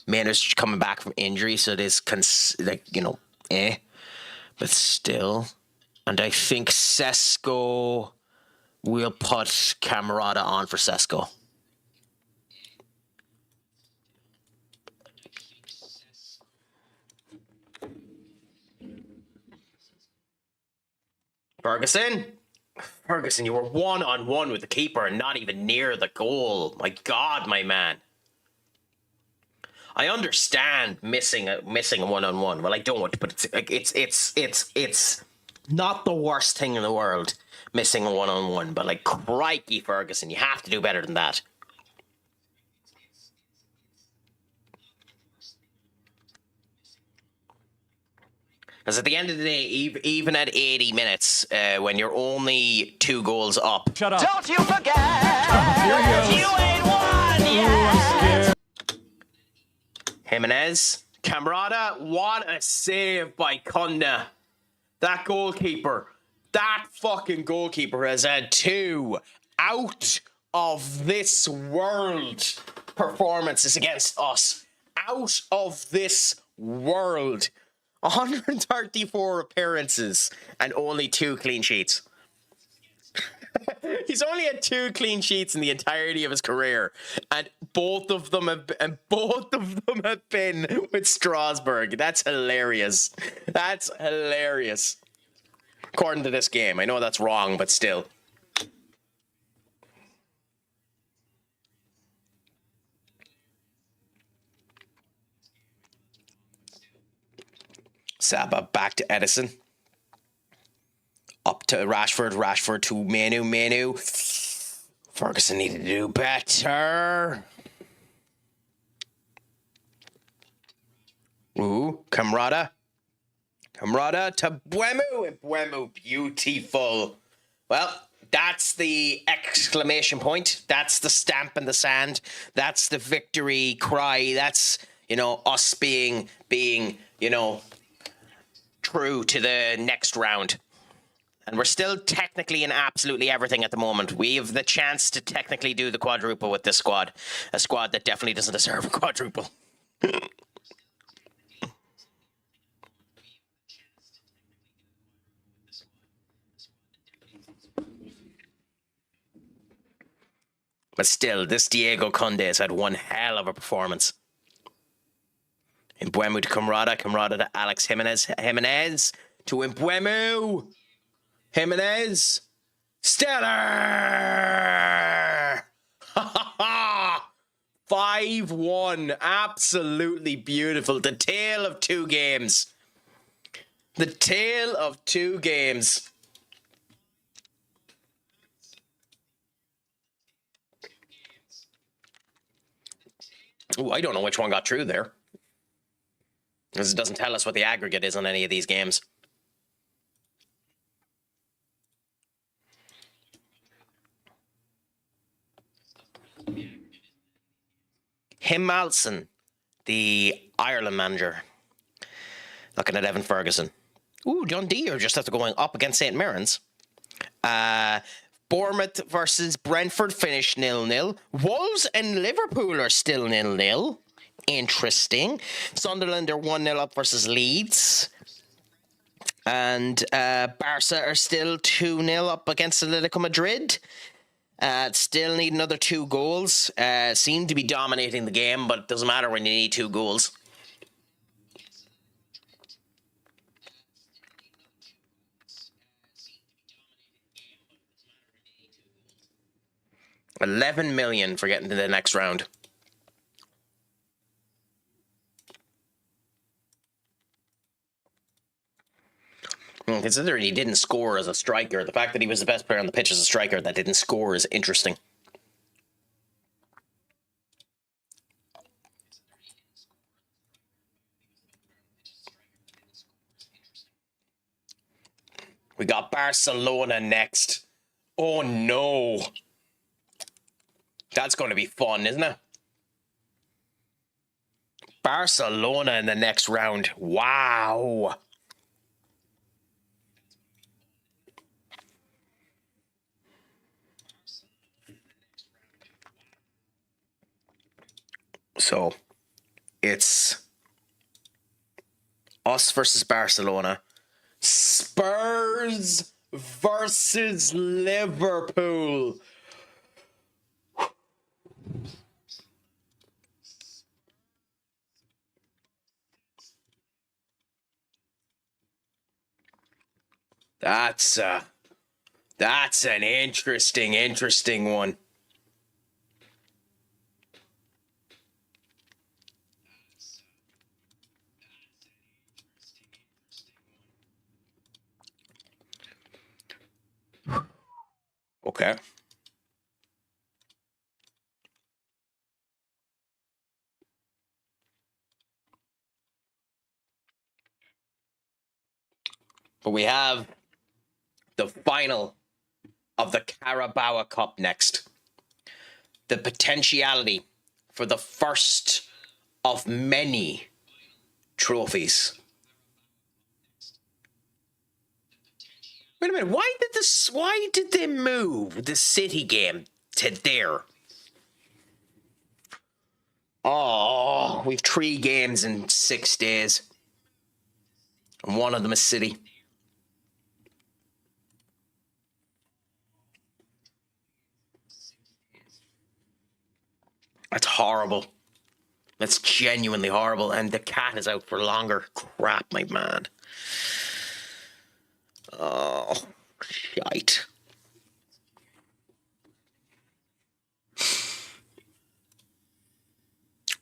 Manu's coming back from injury, so it is, but still. And I think Sesko will put Camarada on for Sesko. Ferguson, you were one-on-one with the keeper and not even near the goal. My God, my man. I understand missing a one-on-one. Well, I don't, but it's not the worst thing in the world, missing a one-on-one. But like, crikey, Ferguson, you have to do better than that. Because at the end of the day, even at 80 minutes, when you're only 2 goals up...
Shut up.
Don't you forget, you ain't won yet.
Jimenez. Camarada, what a save by Kunde. That goalkeeper, that fucking goalkeeper has had 2 out of this world performances against us. Out of this world. 134 appearances and only 2 clean sheets. He's only had 2 clean sheets in the entirety of his career, and both of them have been with Strasbourg. That's hilarious. That's hilarious. According to this game, I know that's wrong, but still. Saba back to Edison. Up to Rashford to Manu. Ferguson needed to do better. Ooh, Camarada to Buemu. Beautiful. Well, that's the exclamation point. That's the stamp in the sand. That's the victory cry. That's, us being, true to the next round. And we're still technically in absolutely everything at the moment. We have the chance to technically do the quadruple with this squad. A squad that definitely doesn't deserve a quadruple. But still, this Diego Kunde has had one hell of a performance. Mbuemu to Camarada to Alex Jimenez to Mbuemu. Jimenez. Stellar! 5-1. Absolutely beautiful. The tale of 2 games. The tale of 2 games. Ooh, I don't know which one got through there, because it doesn't tell us what the aggregate is on any of these games. Himalson, the Ireland manager, looking at Evan Ferguson. Ooh, Dundee are just after going up against St. Mary's. Bournemouth versus Brentford finished 0-0. Wolves and Liverpool are still 0-0. Interesting. Sunderland are 1-0 up versus Leeds. And Barca are still 2-0 up against Atletico Madrid. Still need another 2 goals. Seem to be dominating the game, but it doesn't matter when you need 2 goals. $11 million for getting to the next round. Considering he didn't score as a striker, the fact that he was the best player on the pitch as a striker that didn't score is interesting. We got Barcelona next. Oh no. That's going to be fun, isn't it? Barcelona in the next round. Wow. So, it's us versus Barcelona. Spurs versus Liverpool. That's an interesting one. Okay. But we have the final of the Carabao Cup next. The potentiality for the first of many trophies. Wait a minute, why did they move the City game to there? Oh, we've 3 games in 6 days. And one of them is City. That's horrible. That's genuinely horrible. And the cat is out for longer. Crap, my man. Oh, shite.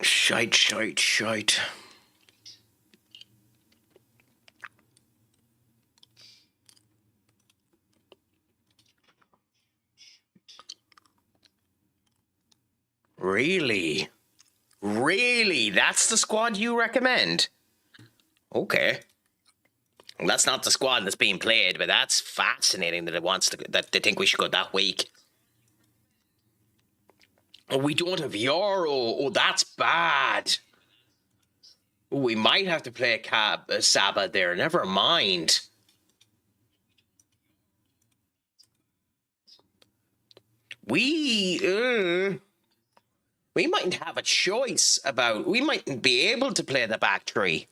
Shite. Really? Really? That's the squad you recommend? Okay. Well, that's not the squad that's being played, but that's fascinating that they think we should go that weak. Oh, we don't have Euro. Oh, that's bad. Oh, we might have to play a Saba there. Never mind. We mightn't have a choice about... We mightn't be able to play the back 3.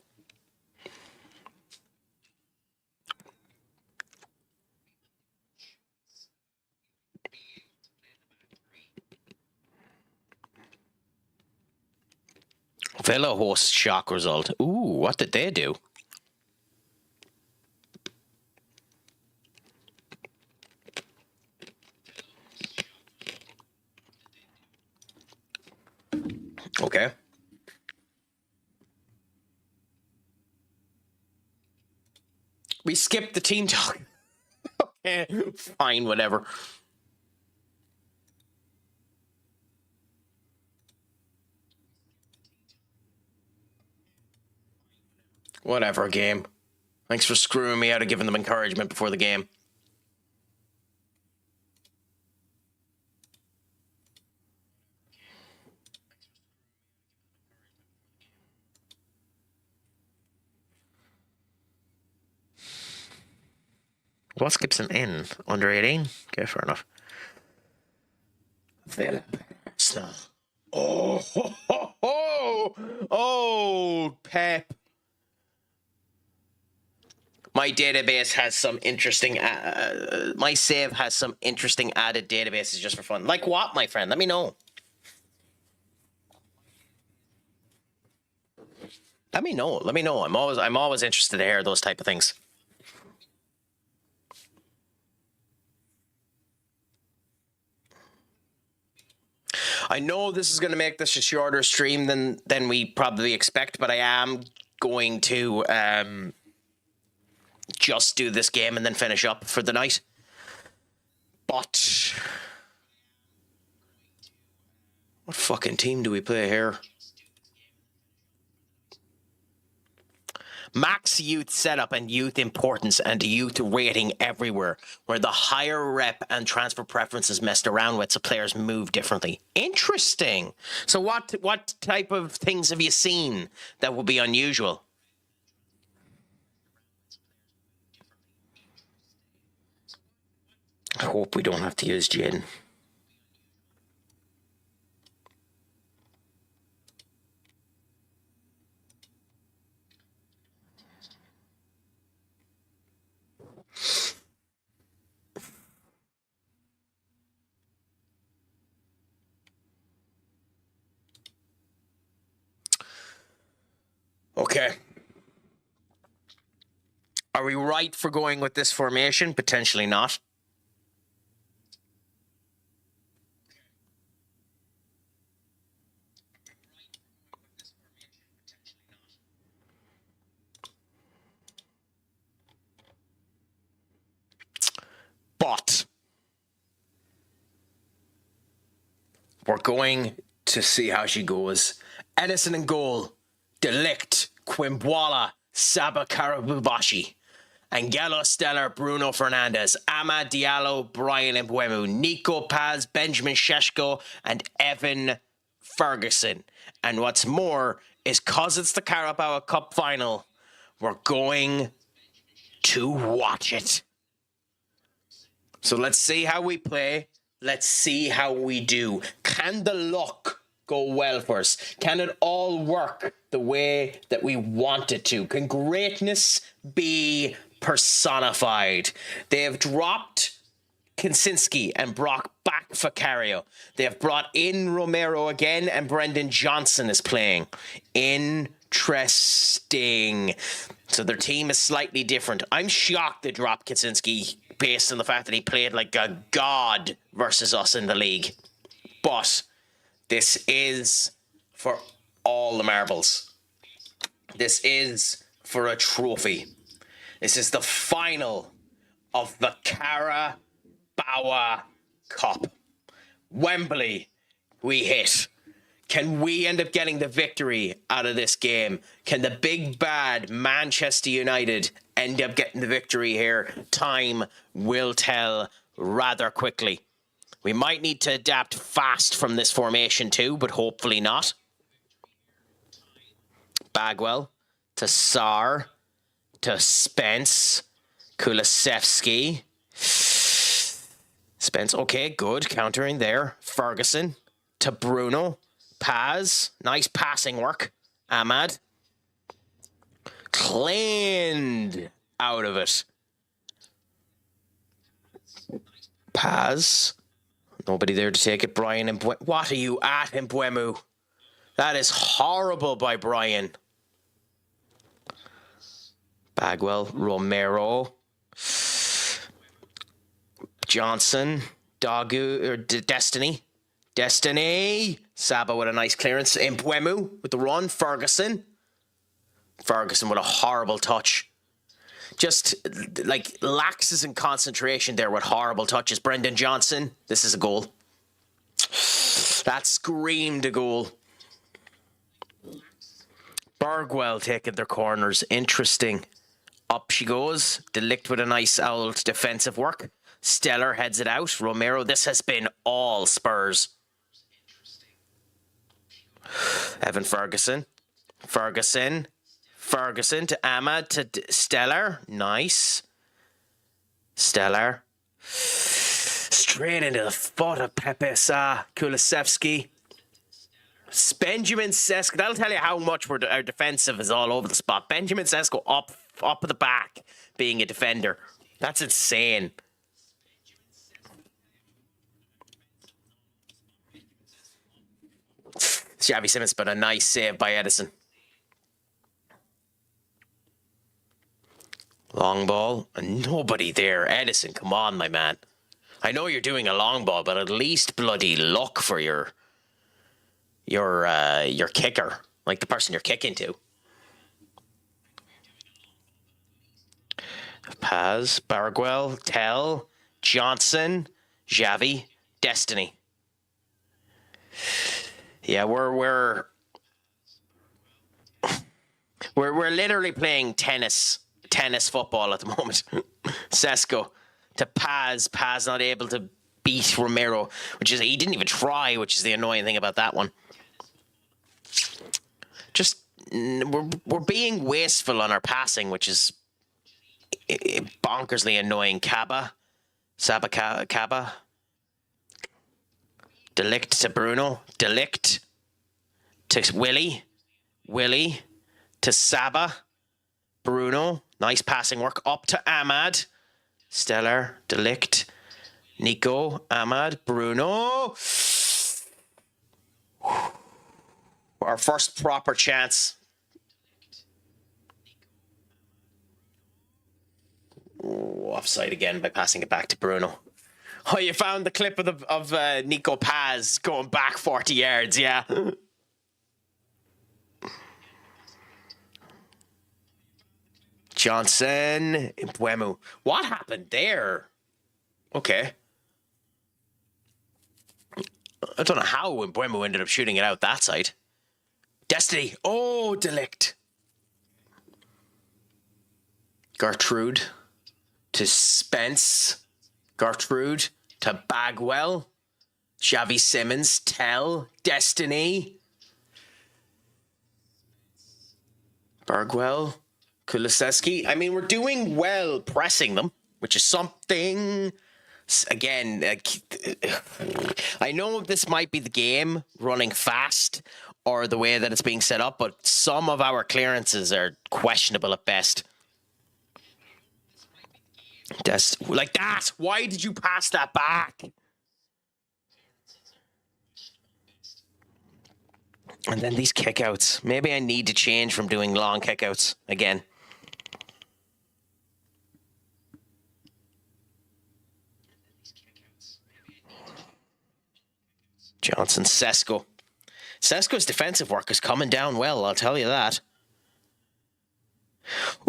Villa host shock result. Ooh, what did they do? Okay. We skipped the team talk. Okay, fine, whatever. Whatever, game. Thanks for screwing me out of giving them encouragement before the game. What skips an N? Under 18? Okay, fair enough. Villa. Arsenal. Oh, ho, ho, ho. Oh, Pep. My database has some interesting. My save has some interesting added databases just for fun. Like what, my friend? Let me know. Let me know. Let me know. I'm always interested to hear those type of things. I know this is going to make this a shorter stream than we probably expect, but I am going to just do this game and then finish up for the night. But what fucking team do we play here? Max youth setup and youth importance and youth rating everywhere, where the higher rep and transfer preferences messed around with so players move differently. Interesting. So what type of things have you seen that would be unusual? I hope we don't have to use Jin. Okay. Are we right for going with this formation? Potentially not. But we're going to see how she goes. Edison in goal. Delict, Quimbwala, Saba Karabubashi, Angelo Stellar, Bruno Fernandes, Amad Diallo, Brian Mbeumo, Nico Paz, Benjamin Sheshko, and Evan Ferguson. And what's more is, because it's the Carabao Cup final, we're going to watch it. So let's see how we play. Let's see how we do. Can the luck go well for us? Can it all work the way that we want it to? Can greatness be personified? They have dropped Kaczynski and brought back Vicario. They have brought in Romero again, and Brendan Johnson is playing. Interesting. So their team is slightly different. I'm shocked they dropped Kaczynski based on the fact that he played like a god versus us in the league. But this is for all the marbles. This is for a trophy. This is the final of the Carabao Cup. Wembley, we hit. Can we end up getting the victory out of this game? Can the big bad Manchester United end up getting the victory here? Time will tell rather quickly. We might need to adapt fast from this formation too, but hopefully not. Bagwell to Sarr to Spence. Kulusevski. Spence, okay, good. Countering there. Ferguson to Bruno. Paz. Nice passing work. Ahmad. Cleaned out of it. Paz. Nobody there to take it. Brian Mbeumo. What are you at, Mbeumo? That is horrible by Brian. Bagwell. Romero. Johnson. Destiny. Saba with a nice clearance. Mbeumo with the run. Ferguson with a horrible touch. Just like laxes in concentration there with horrible touches. Brendan Johnson. This is a goal. That screamed a goal. Bergwell taking their corners. Interesting. Up she goes. Delict with a nice old defensive work. Stellar heads it out. Romero. This has been all Spurs. Evan Ferguson to Ahmad to Stellar. Nice. Stellar. Straight into the foot of Pepe Sa, Kulusevski. Benjamin Sesko. That'll tell you how much our defensive is all over the spot. Benjamin Sesko up at the back being a defender. That's insane. Xavi Simons, but a nice save by Edison. Long ball, and nobody there. Edison, come on, my man. I know you're doing a long ball, but at least bloody look for your kicker, like the person you're kicking to. Paz, Barguel, Tell, Johnson, Xavi, Destiny. Yeah, we're literally playing tennis football at the moment. Sesko to Paz not able to beat Romero, he didn't even try, which is the annoying thing about that one. Just we're being wasteful on our passing, which is bonkersly annoying. Kaba. Delict to Bruno. Delict to Willie to Saba. Bruno. Nice passing work. Up to Ahmad. Stellar. Delict. Nico. Ahmad. Bruno. Our first proper chance. Oh, offside again by passing it back to Bruno. Oh, you found the clip of Nico Paz going back 40 yards, yeah. Johnson, Mbuemu. What happened there? Okay. I don't know how Mbuemu ended up shooting it out that side. Destiny. Oh, Delict. Gertrude to Spence. Gertrude to Bagwell. Xavi Simons. Tell. Destiny. Barguel. Kulusevski. I mean, we're doing well pressing them, which is something. Again, I know this might be the game running fast or the way that it's being set up, but some of our clearances are questionable at best. Like that. Why did you pass that back? And then these kickouts. Maybe I need to change from doing long kickouts again. Johnson, Sesko. Sesko's defensive work is coming down well, I'll tell you that.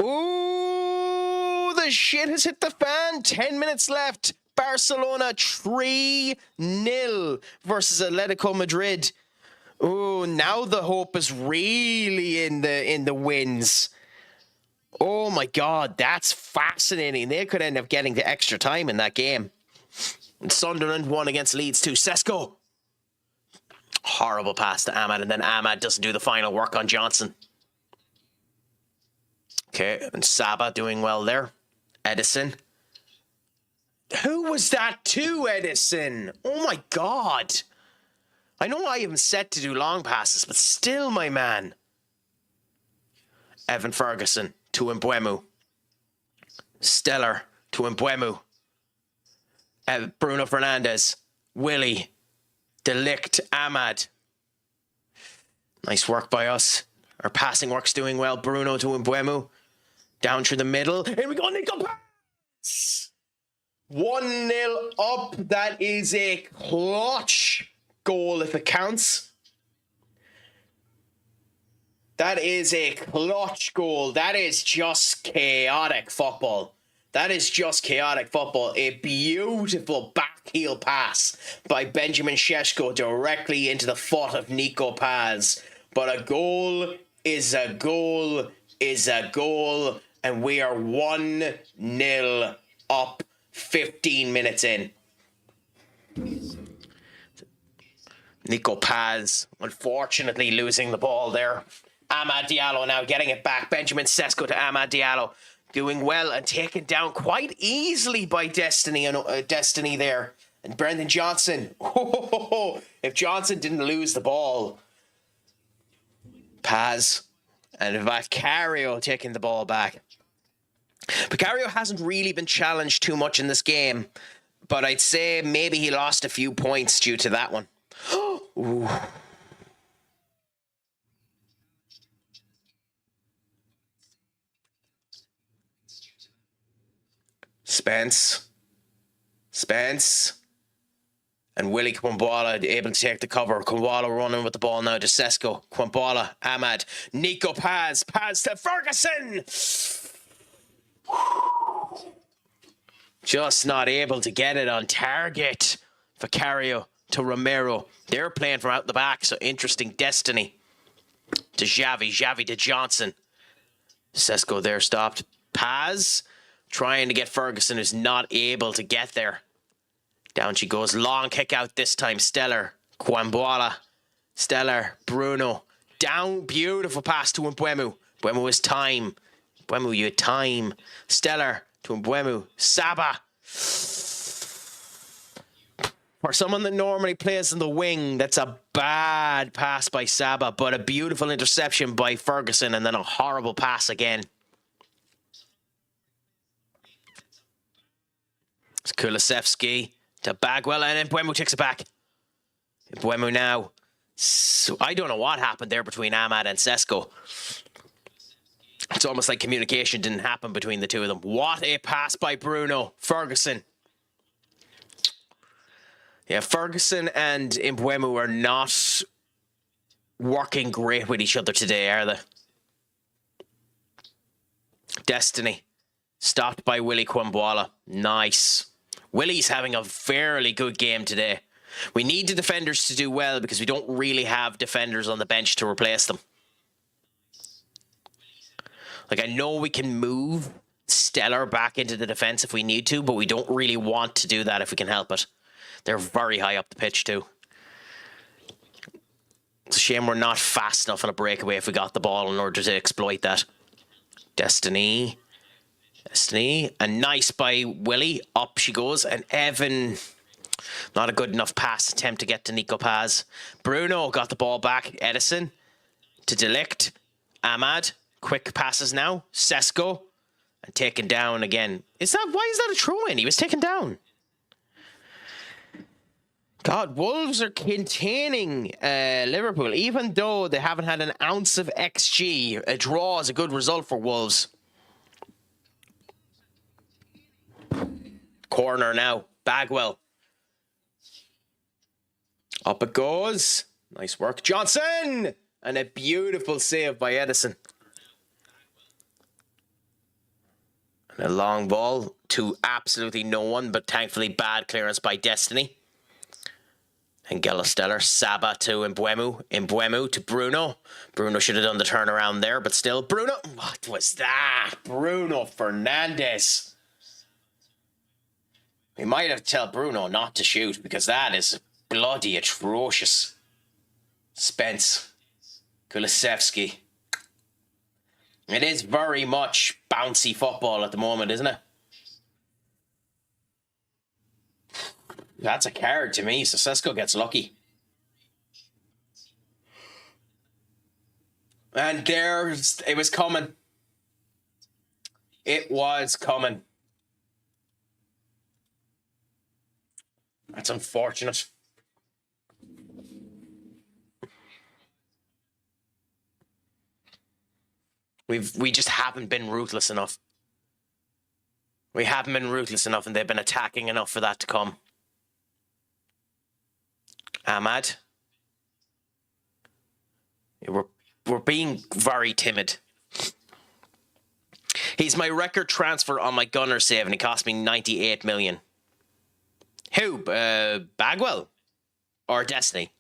Ooh, the shit has hit the fan. 10 minutes left. Barcelona 3-0 versus Atletico Madrid. Ooh, now the hope is really in the wins. Oh my God, that's fascinating. They could end up getting to extra time in that game. And Sunderland won against Leeds too. Sesko. Horrible pass to Ahmad, and then Ahmad doesn't do the final work on Johnson. Okay, and Saba doing well there. Edison. Who was that to, Edison? Oh my God. I know I am set to do long passes, but still, my man. Evan Ferguson to Mbuemu. Stellar to Mbuemu. Bruno Fernandes. Willie. Delict. Ahmad. Nice work by us. Our passing work's doing well. Bruno to Mbuemu. Down through the middle. Here we go, Nico Pass! 1-0 up. That is a clutch goal if it counts. That is a clutch goal. That is just chaotic football. That is just chaotic football. A beautiful back heel pass by Benjamin Šeško directly into the foot of Nico Paz. But a goal is a goal is a goal. And we are 1-0 up 15 minutes in. Nico Paz, unfortunately, losing the ball there. Amad Diallo now getting it back. Benjamin Šeško to Amad Diallo. Doing well and taken down quite easily by Destiny there. And Brendan Johnson. If Johnson didn't lose the ball. Paz. And Vicario taking the ball back. Vicario hasn't really been challenged too much in this game. But I'd say maybe he lost a few points due to that one. Ooh. Spence. And Willie Kwambwala able to take the cover. Kwambwala running with the ball now to Sesko. Kwambwala, Ahmad, Nico Paz to Ferguson. Just not able to get it on target. Vicario to Romero. They're playing from out the back, so interesting. Destiny to Xavi to Johnson. Sesko there stopped. Paz trying to get Ferguson, who's not able to get there. Down she goes. Long kick out this time. Stellar. Kwambwala. Stellar. Bruno. Down. Beautiful pass to Mbeumo. Mbeumo has time. Mbeumo, you had time. Stellar to Mbeumo. Saba. For someone that normally plays in the wing, that's a bad pass by Saba, but a beautiful interception by Ferguson, and then a horrible pass again. It's Kulusevski to Bagwell, and then Mbeumo takes it back. Mbeumo now. So I don't know what happened there between Ahmad and Sesko. It's almost like communication didn't happen between the two of them. What a pass by Bruno. Ferguson. Yeah, Ferguson and Mbeumo are not working great with each other today, are they? Destiny. Stopped by Willie Kwambwala. Nice. Willie's having a fairly good game today. We need the defenders to do well because we don't really have defenders on the bench to replace them. Like, I know we can move Stellar back into the defense if we need to, but we don't really want to do that if we can help it. They're very high up the pitch too. It's a shame we're not fast enough on a breakaway if we got the ball in order to exploit that. Destiny. And nice by Willie. Up she goes. And Evan, not a good enough pass attempt to get to Nico Paz. Bruno got the ball back. Edison to Delict. Ahmad. Quick passes now. Sesko. And taken down again. Why is that a throw-in? He was taken down. God, Wolves are containing Liverpool, even though they haven't had an ounce of XG. A draw is a good result for Wolves. Corner now. Bagwell. Up it goes. Nice work. Johnson! And a beautiful save by Edison. And a long ball to absolutely no one, but thankfully bad clearance by Destiny. And Stellar. Saba to Mbeumo. Mbeumo to Bruno. Bruno should have done the turnaround there, but still. Bruno. What was that? Bruno Fernandes. We might have to tell Bruno not to shoot because that is bloody atrocious. Spence. Kulusevski. It is very much bouncy football at the moment, isn't it? That's a card to me, so Sesko gets lucky. And it was coming. It was coming. That's unfortunate. We just haven't been ruthless enough. We haven't been ruthless enough, and they've been attacking enough for that to come. Ahmad. Yeah, we're being very timid. He's my record transfer on my gunner save, and he cost me 98 million. Who? Bagwell? Or Destiny?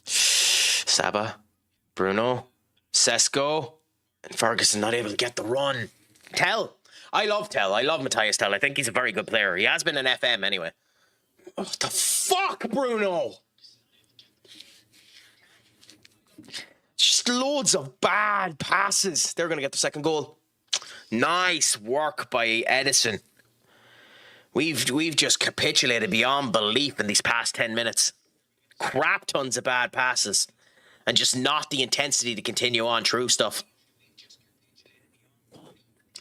Saba. Bruno. Sesko. And Ferguson not able to get the run. Tell. I love Tell. I love Matthias Tell. I think he's a very good player. He has been an FM anyway. What the fuck, Bruno? Just loads of bad passes. They're going to get the second goal. Nice work by Edison. We've just capitulated beyond belief in these past 10 minutes. Crap tons of bad passes. And just not the intensity to continue on through stuff.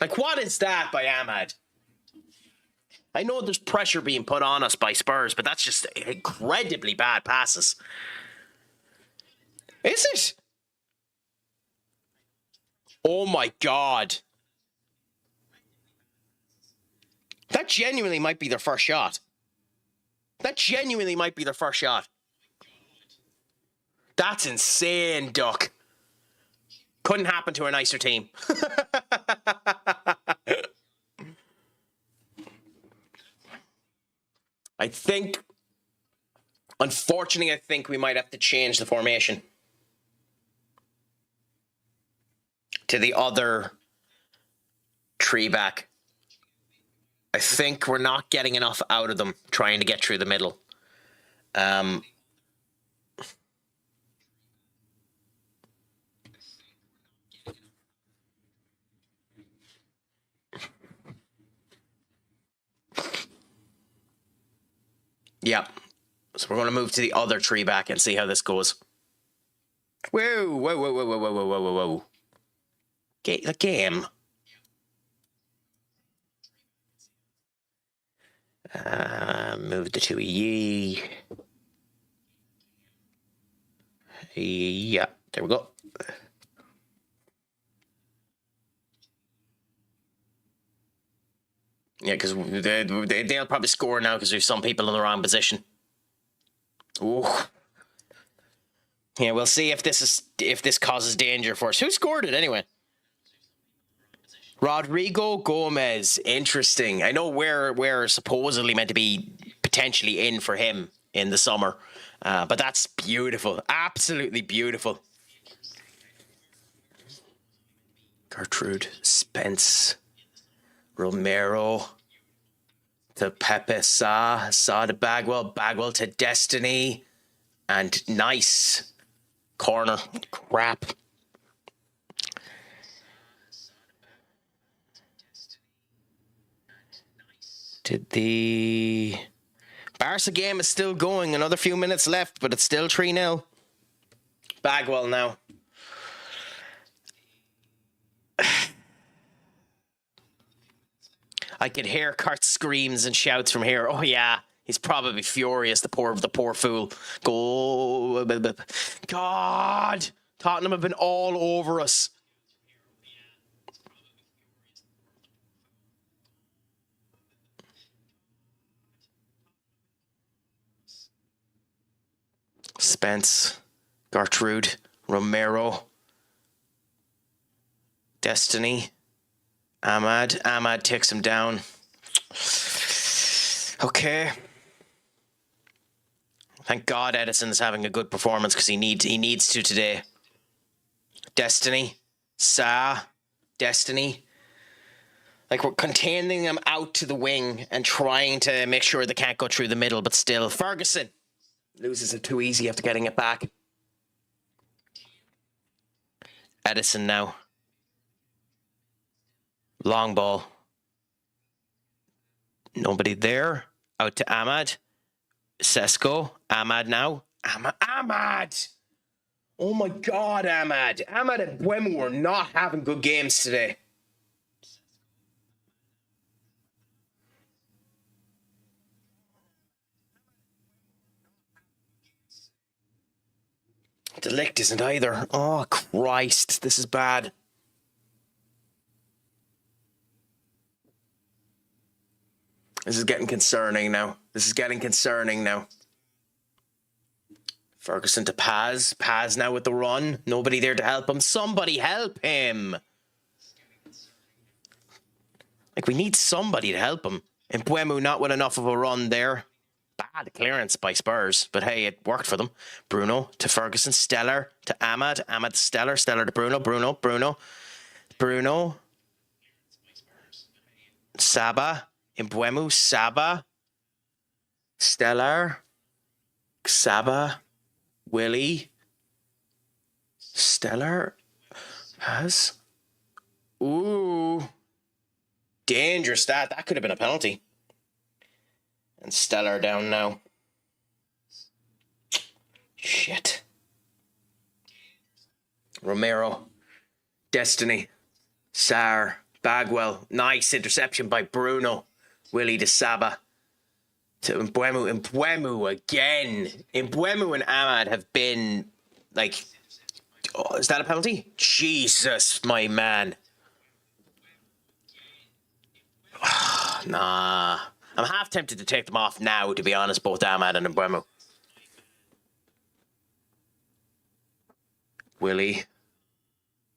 Like, what is that by Ahmad? I know there's pressure being put on us by Spurs, but that's just incredibly bad passes. Is it? Oh my God. That genuinely might be their first shot. That genuinely might be their first shot. That's insane, Duck. Couldn't happen to a nicer team. I think, unfortunately, I think we might have to change the formation to the other tree back. I think we're not getting enough out of them trying to get through the middle. Yeah. So we're going to move to the other tree back and see how this goes. Whoa, whoa, whoa, whoa, whoa, whoa, whoa, whoa, whoa. The game. Move the 2E. Yeah, there we go. Yeah, because they'll probably score now because there's some people in the wrong position. Ooh. Yeah, we'll see if this causes danger for us. Who scored it anyway? Rodrigo Gomez. Interesting. I know we're supposedly meant to be potentially in for him in the summer, but that's beautiful. Absolutely beautiful. Gertrude, Spence, Romero to Pepe Sa to Bagwell to Destiny, and nice corner. Crap. The Barca game is still going. Another few minutes left, but it's still 3-0. Bagwell now. I could hear Kurt's screams and shouts from here. Oh yeah, he's probably furious. The poor fool. Go, God! Tottenham have been all over us. Spence, Gertrude, Romero, Destiny, Ahmad. Ahmad takes him down. Okay. Thank God Edison's having a good performance because he needs to today. Destiny, Destiny. Like, we're containing them out to the wing and trying to make sure they can't go through the middle, but still. Ferguson loses it too easy after getting it back. Edison now. Long ball. Nobody there. Out to Ahmad. Sesko. Ahmad now. Ahmad! Oh my God, Ahmad. Ahmad and Buemo are not having good games today. De Ligt isn't either. Oh, Christ. This is bad. This is getting concerning now. Ferguson to Paz. Paz now with the run. Nobody there to help him. Somebody help him. Like, we need somebody to help him. And Buemo not with enough of a run there. Bad clearance by Spurs, but hey, it worked for them. Bruno to Ferguson, Stellar to Ahmad, Ahmad to Stellar, Stellar to Bruno, Saba, Mbuemu, Saba, Stellar, Saba, Willie, Stellar, has, ooh, dangerous that could have been a penalty. And Stellar down now. Shit. Romero. Destiny. Sarr. Bagwell. Nice interception by Bruno. Willie to Saba. To Mbeumo. Mbeumo again. Mbeumo and Ahmad have been like... Oh, is that a penalty? Jesus, my man. Nah. I'm half tempted to take them off now, to be honest, both Ahmad and Mbeumo. Willie.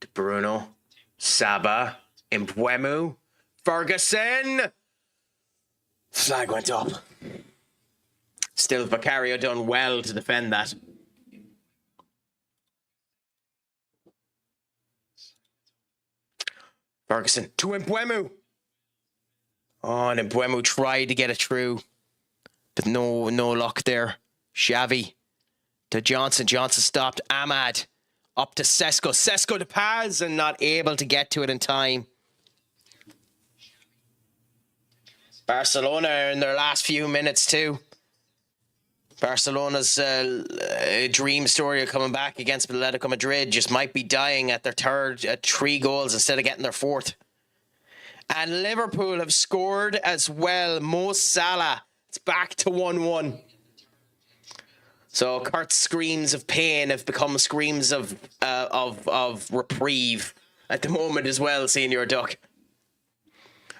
To Bruno. Saba. Mbeumo. Ferguson. Flag went up. Still, Vicario done well to defend that. Ferguson to Mbeumo. Oh, and Mbeumo tried to get it through, but no luck there. Xavi to Johnson. Johnson stopped. Ahmad up to Sesko. Sesko to Paz and not able to get to it in time. Barcelona in their last few minutes too. Barcelona's dream story of coming back against Atletico Madrid just might be dying at their third at 3 goals instead of getting their 4th. And Liverpool have scored as well. Mo Salah. It's back to 1-1. So Kurt's screams of pain have become screams of reprieve at the moment as well, Senior Duck.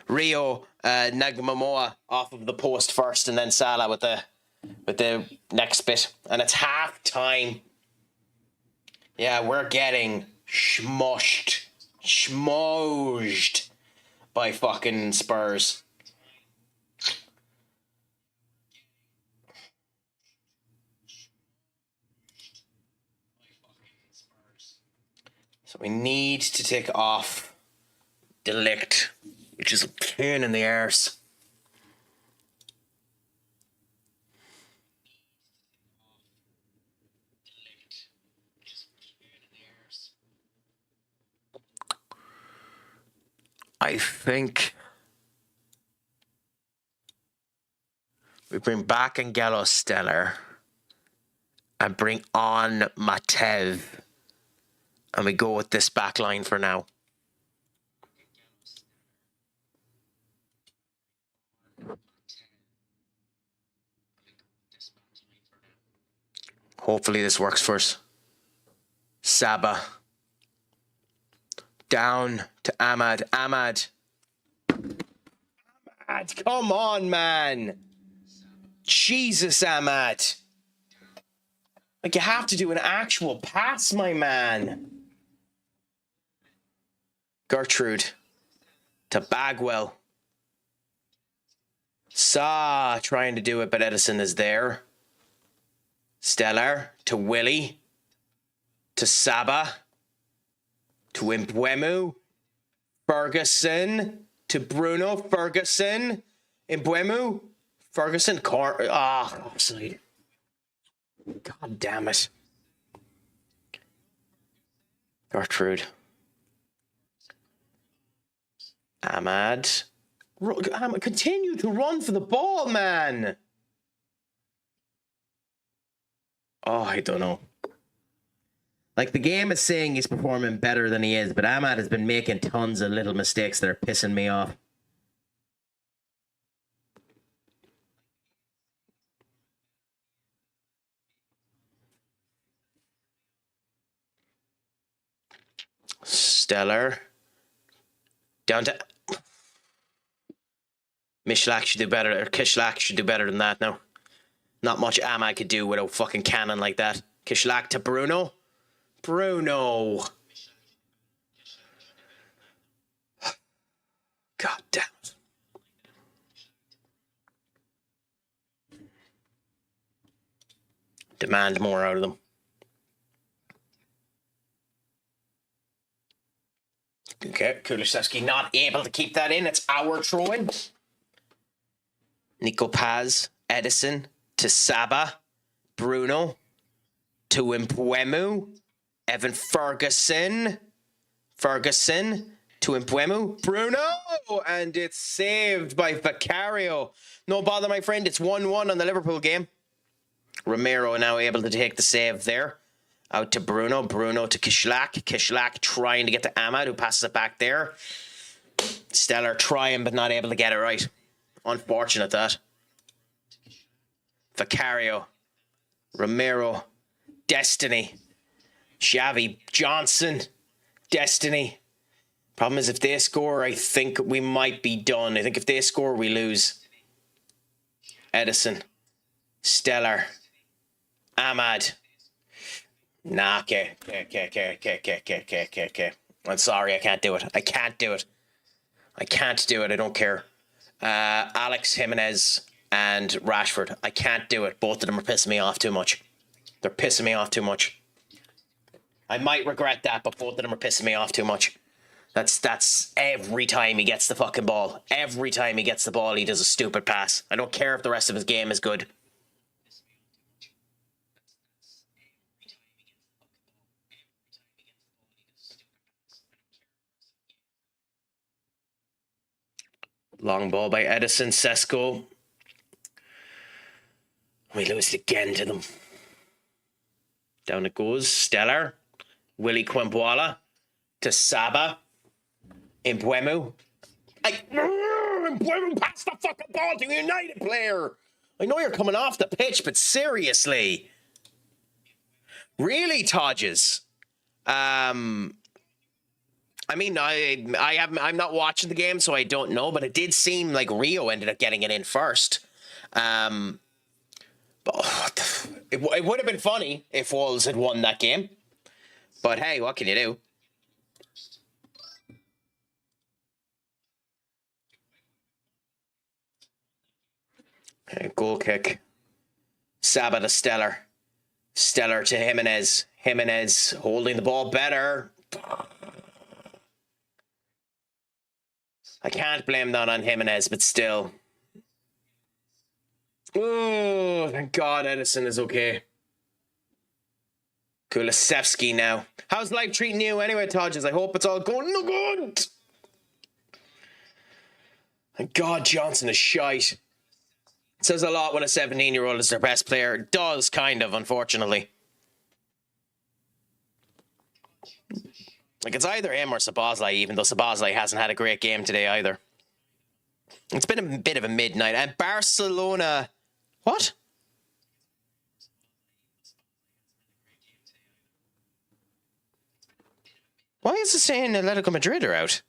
Rio Nagmamoa off of the post first, and then Salah with the next bit. And it's half time. Yeah, we're getting schmoshed by fucking Spurs. So we need to take off Delict, which is a pain in the arse. I think we bring back Angelo Stellar and bring on Matev, and we go with this back line for now. Hopefully this works for us. Saba. Down to Ahmad. Ahmad, come on, man. Jesus, Ahmad. Like, you have to do an actual pass, my man. Gertrude to Bagwell. Sa trying to do it, but Edison is there. Stellar to Willie. To Saba. To Mbeumo. Ferguson. To Bruno. Ferguson. Mbeumo. Ferguson. Offside. God damn it. Gertrude. Ahmad. Continue to run for the ball, man. Oh, I don't know. Like, the game is saying he's performing better than he is, but Ahmad has been making tons of little mistakes that are pissing me off. Stellar. Down to... Mishlak should do better, or Kishlak should do better than that now. Not much Ahmad could do with a fucking cannon like that. Kishlak to Bruno. Bruno. God damn it. Demand more out of them. Okay, Kulusevski not able to keep that in. It's our throw-in. Nico Paz, Edison to Saba, Bruno to Mbeumo, Evan Ferguson to to Mbuemu. Bruno! And it's saved by Vicario. No bother, my friend. It's 1-1 on the Liverpool game. Romero now able to take the save there. Out to Bruno. Bruno to Kishlak. Kishlak trying to get to Ahmad, who passes it back there. Stellar trying, but not able to get it right. Unfortunate that. Vicario. Romero. Destiny. Xavi. Johnson. Destiny. Problem is, if they score, I think we might be done. I think if they score, we lose. Edison. Stellar. Ahmad. Nah, okay. I'm sorry, I can't do it. I can't do it. I don't care. Alex Jimenez and Rashford. I can't do it. Both of them are pissing me off too much. They're pissing me off too much. I might regret that, but both of them are pissing me off too much. That's every time he gets the fucking ball. Every time he gets the ball, he does a stupid pass. I don't care if the rest of his game is good. Long ball by Edison. Sesko. We lose it again to them. Down it goes. Stellar. Willy Quimbuala. To Saba. Mbuemu. Mbuemu, pass the fucking ball to a United player. I know you're coming off the pitch, but seriously. Really, Todges? I mean, I'm not watching the game, so I don't know, but it did seem like Rio ended up getting it in first. But it would have been funny if Wolves had won that game. But hey, what can you do? Okay, goal kick. Saba to Stellar. Stellar to Jimenez. Jimenez holding the ball better. I can't blame that on Jimenez, but still. Oh, thank God Edison is okay. Kulusevski now. How's life treating you anyway, Todges? I hope it's all going no good. Thank God Johnson is shite. It says a lot when a 17-year-old is their best player. It does, kind of, unfortunately. Like, it's either him or Szoboszlai, even though Szoboszlai hasn't had a great game today either. It's been a bit of a midnight. And Barcelona... What? Why is it saying Atletico Madrid are out?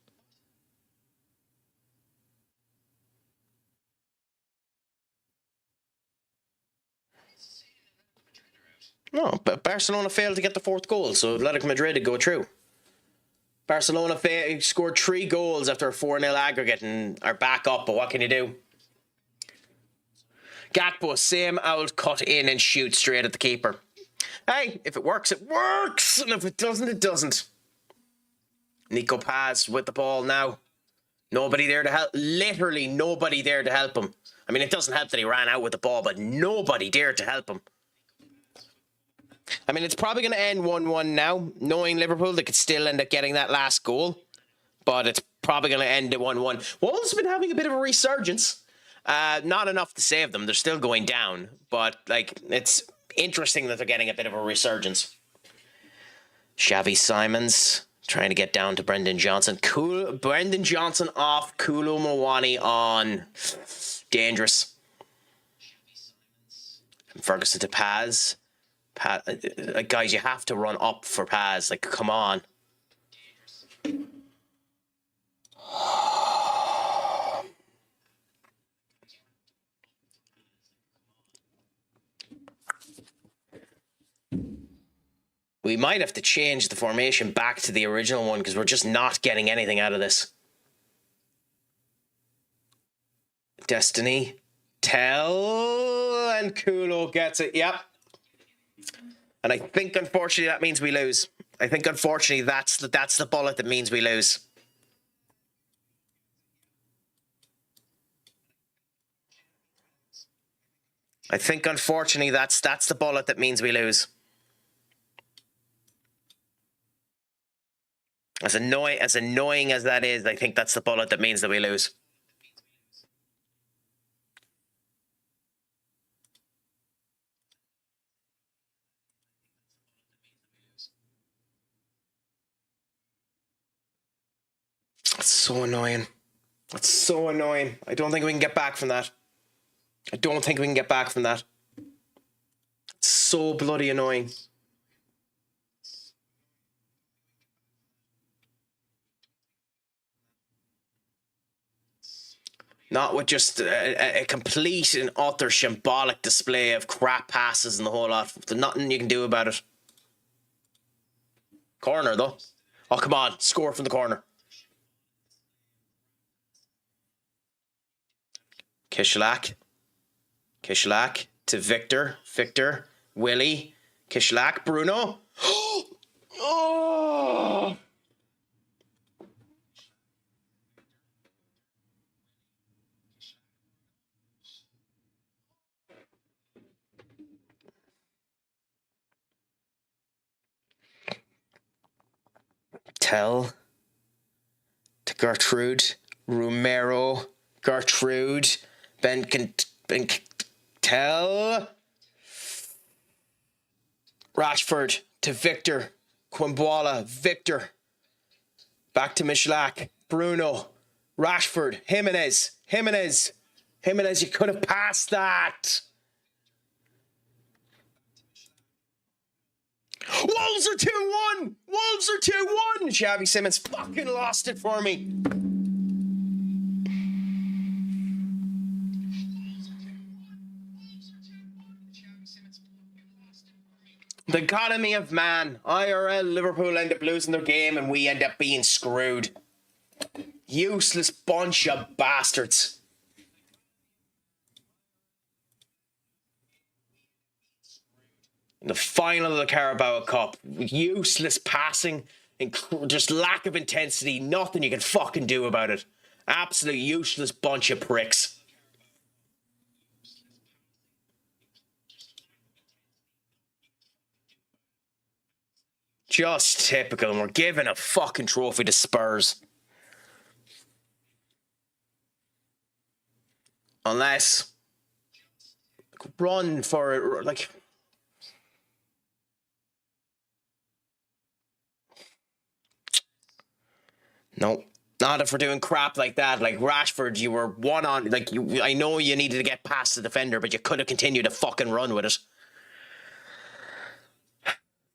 No, but Barcelona failed to get the fourth goal, so Atletico Madrid would go through. Barcelona scored 3 goals after a 4-0 aggregate and are back up, but what can you do? Gakpo, same old cut in and shoot straight at the keeper. Hey, if it works, it works! And if it doesn't, it doesn't. Nico Paz with the ball now. Nobody there to help. Literally nobody there to help him. I mean, it doesn't help that he ran out with the ball, but nobody there to help him. I mean, it's probably going to end 1-1 now. Knowing Liverpool, they could still end up getting that last goal. But it's probably going to end at 1-1. Wolves have been having a bit of a resurgence. Not enough to save them. They're still going down. But, like, it's interesting that they're getting a bit of a resurgence. Xavi Simons trying to get down to Brendan Johnson. Brendan Johnson off. Kolo Muani on. Dangerous. And Ferguson to Paz. Guys, you have to run up for Paz. Like, come on. We might have to change the formation back to the original one because we're just not getting anything out of this. Destiny. Tell. And Kulo gets it. Yep. And I think, unfortunately, that means we lose. I think, unfortunately, that's the bullet that means we lose. I think, unfortunately, that's the bullet that means we lose. As annoying as that is, I think that's the bullet that means that we lose. That's so annoying. That's so annoying. I don't think we can get back from that. It's so bloody annoying. Not with just a complete and utter shambolic display of crap passes and the whole lot. There's nothing you can do about it. Corner, though. Oh, come on. Score from the corner. Kishlak to Victor. Willie. Kishlak. Bruno. Oh! Tell to Gertrude. Romero. Gertrude. Tell. Rashford to Victor. Quimbuala. Victor. Back to Mishlak. Bruno. Rashford. Jimenez. You could have passed that. Wolves are 2-1. Xavi Simons fucking lost it for me. The dichotomy of man. IRL, Liverpool end up losing their game and we end up being screwed. Useless bunch of bastards. The final of the Carabao Cup. Useless passing and just lack of intensity. Nothing you can fucking do about it. Absolute useless bunch of pricks. Just typical, and we're giving a fucking trophy to Spurs. Unless run for it, like. No, not if we're doing crap like that. Like Rashford, you were one on. Like I know you needed to get past the defender, but you could have continued to fucking run with it.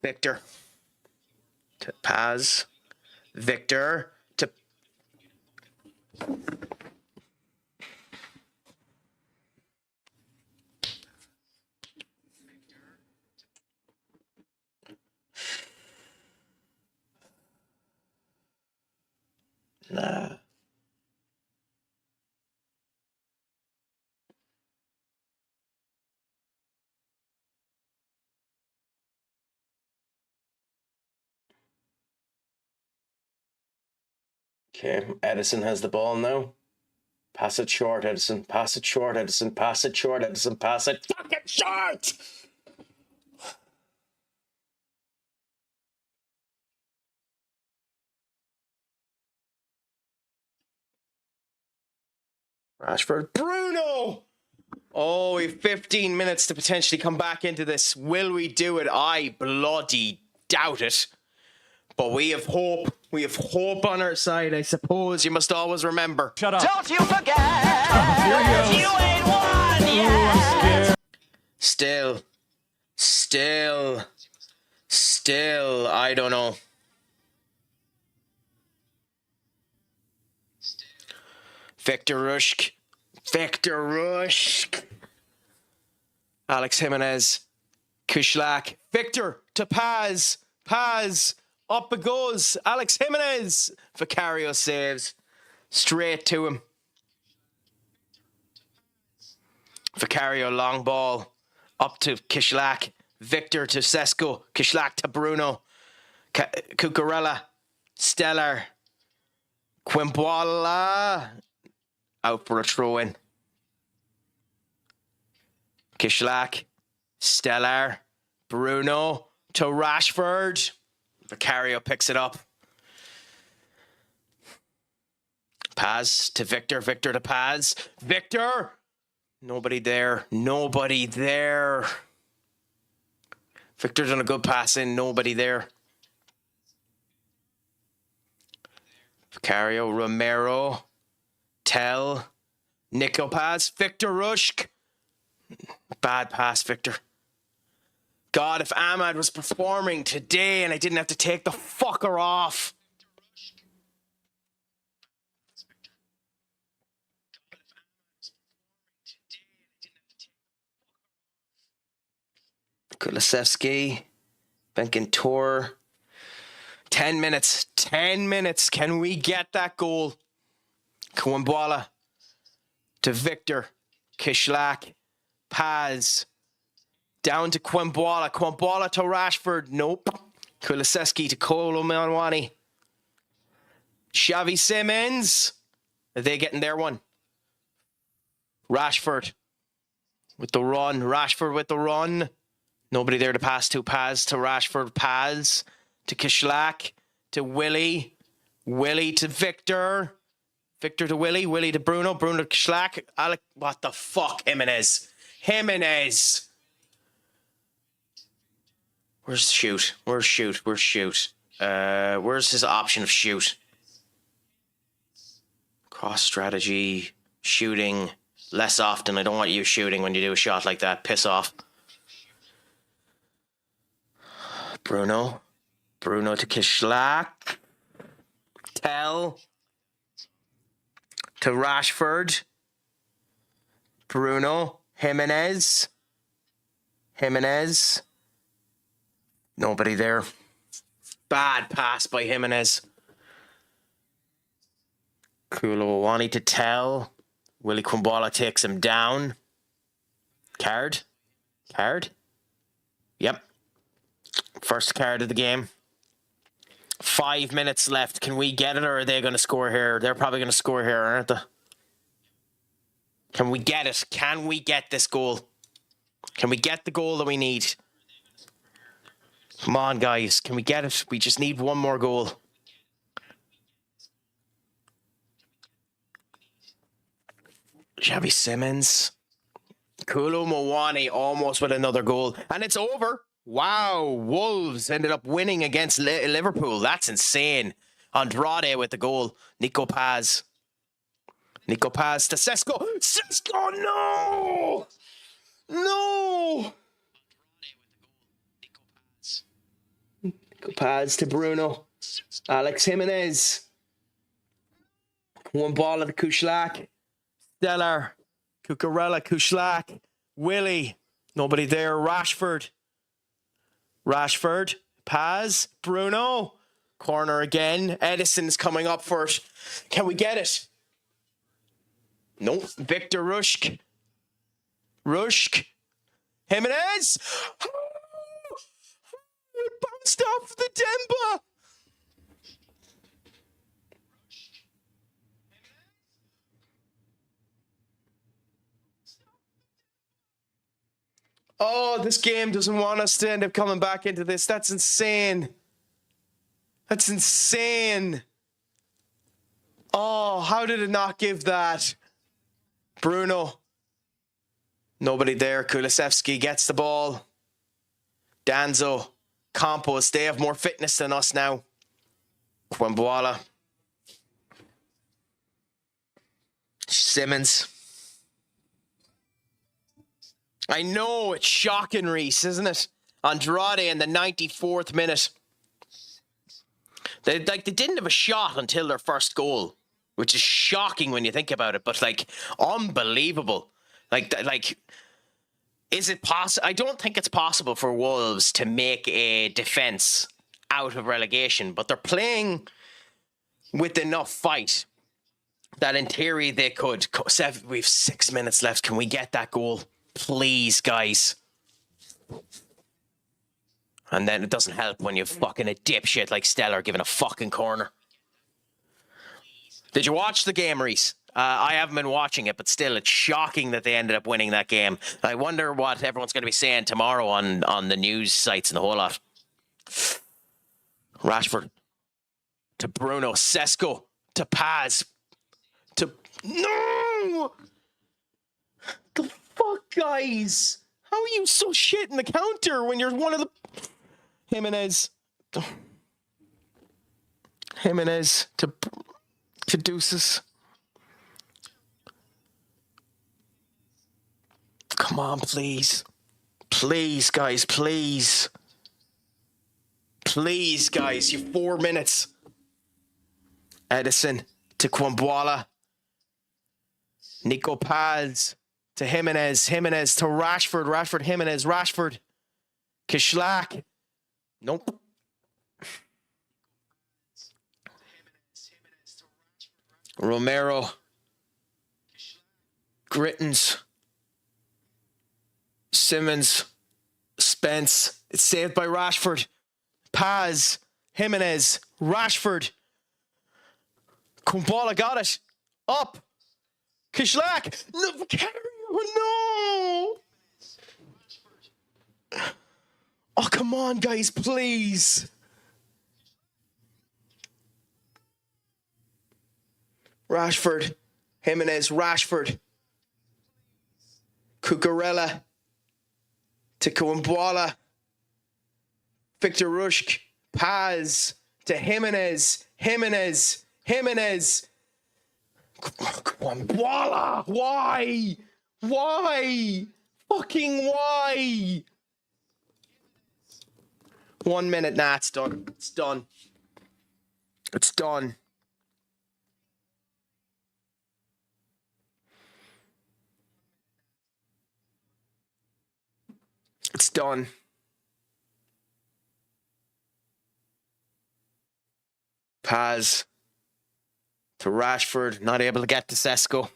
Victor to Paz. Victor to. Nah. Okay, Edison has the ball now. Pass it short, Edison. Pass it short, Edison. Pass it short, Edison. Pass it fucking short! Rashford. Bruno! Oh, we have 15 minutes to potentially come back into this. Will we do it? I bloody doubt it. But we have hope. We have hope on our side, I suppose. You must always remember.
Shut up.
Don't you forget,
Here
you ain't won yet.
Still, I don't know. Victor Rushk. Alex Jimenez. Kushlak. Victor to Paz. Up it goes. Alex Jimenez. Vicario saves. Straight to him. Vicario long ball. Up to Kishlak. Victor to Sesko. Kishlak to Bruno. Cucurella. Stellar. Quimbuala. Out for a throw-in. Kishlak. Stellar. Bruno to Rashford. Vicario picks it up. Paz to Victor. Victor to Paz. Victor! Nobody there. Nobody there. Victor done a good pass in. Nobody there. Vicario, Romero, Tell, Nico Paz, Victor Rushk. Bad pass, Victor. God, if Ahmad was performing today and I didn't have to take the fucker off. Kulisevsky, Benkentor. 10 minutes. 10 minutes. Can we get that goal? Kwambwala to Victor. Kishlak. Paz. Down to Kwambwala. Kwambwala to Rashford. Nope. Kulisevsky to Kolo Manwani. Xavi Simons. Are they getting their one? Rashford with the run. Rashford with the run. Nobody there to pass to. Paz to Rashford. Paz to Kishlak. To Willie. Willie to Victor. Victor to Willie. Willie to Bruno. Bruno to Kishlak. Alec. What the fuck? Jimenez. Jimenez. Where's shoot? Where's shoot? Where's shoot? Where's his option of shoot? Cross strategy. Shooting. Less often. I don't want you shooting when you do a shot like that. Piss off. Bruno. Bruno to Kishlak. Tell. To Rashford. Bruno. Jimenez. Jimenez. Nobody there. Bad pass by Jimenez. Koulibaly to Tell. Willie Kwambwala takes him down. Card. Card. Yep. First card of the game. 5 minutes left. Can we get it or are they going to score here? They're probably going to score here, aren't they? Can we get it? Can we get this goal? Can we get the goal that we need? Come on, guys. Can we get it? We just need one more goal. Xavi Simons. Kolo Muani almost with another goal. And it's over. Wow. Wolves ended up winning against Liverpool. That's insane. Andrade with the goal. Nico Paz. Nico Paz to Sesko. Sesko, no! No! Nico Paz to Bruno. Alex Jimenez. One ball at the Kushlak. Stellar. Cucurella, Kushlak. Willie. Nobody there. Rashford. Rashford. Paz. Bruno. Corner again. Edison's coming up for it. Can we get it? Nope. Victor Rushk. Rushk. Jimenez. It bounced off the Demba. Oh, this game doesn't want us to end up coming back into this. That's insane. That's insane. Oh, how did it not give that? Bruno. Nobody there. Kulisevsky gets the ball. Danzo. Campos. They have more fitness than us now. Kwambwala. Simmons. I know, it's shocking, Reese, isn't it? Andrade in the 94th minute. They didn't have a shot until their first goal, which is shocking when you think about it, but unbelievable. Is it possible? I don't think it's possible for Wolves to make a defence out of relegation, but they're playing with enough fight that in theory they could. We've 6 minutes left. Can we get that goal? Please, guys. And then it doesn't help when you're fucking a dipshit like Stellar giving a fucking corner. Did you watch the game, Reese? I haven't been watching it, but still, it's shocking that they ended up winning that game. I wonder what everyone's going to be saying tomorrow on the news sites and the whole lot. Rashford to Bruno. Sesko to Paz. to... No! The fuck, guys? How are you so shit in the counter when you're one of the... Jimenez to Deuces. Come on, please. Please, guys, please. Please, guys, you 4 minutes. Edison to Kwambwala. Nico Paz to Jimenez. Jimenez to Rashford. Rashford, Jimenez. Rashford. Kishlak. Nope. Romero. Grittens. Simmons. Spence. It's saved by Rashford. Paz. Jimenez. Rashford. Kumbala got it. Up. Kishlak. No. No. Oh, come on, guys, please. Rashford. Jimenez. Rashford. Cucurella. To Kumbala. Victor Rushk. Paz. To Jimenez. Jimenez. Kumbala. Why? Why? Fucking why? 1 minute. Nah, it's done. It's done. It's done. It's done. Paz to Rashford, not able to get to Sesko.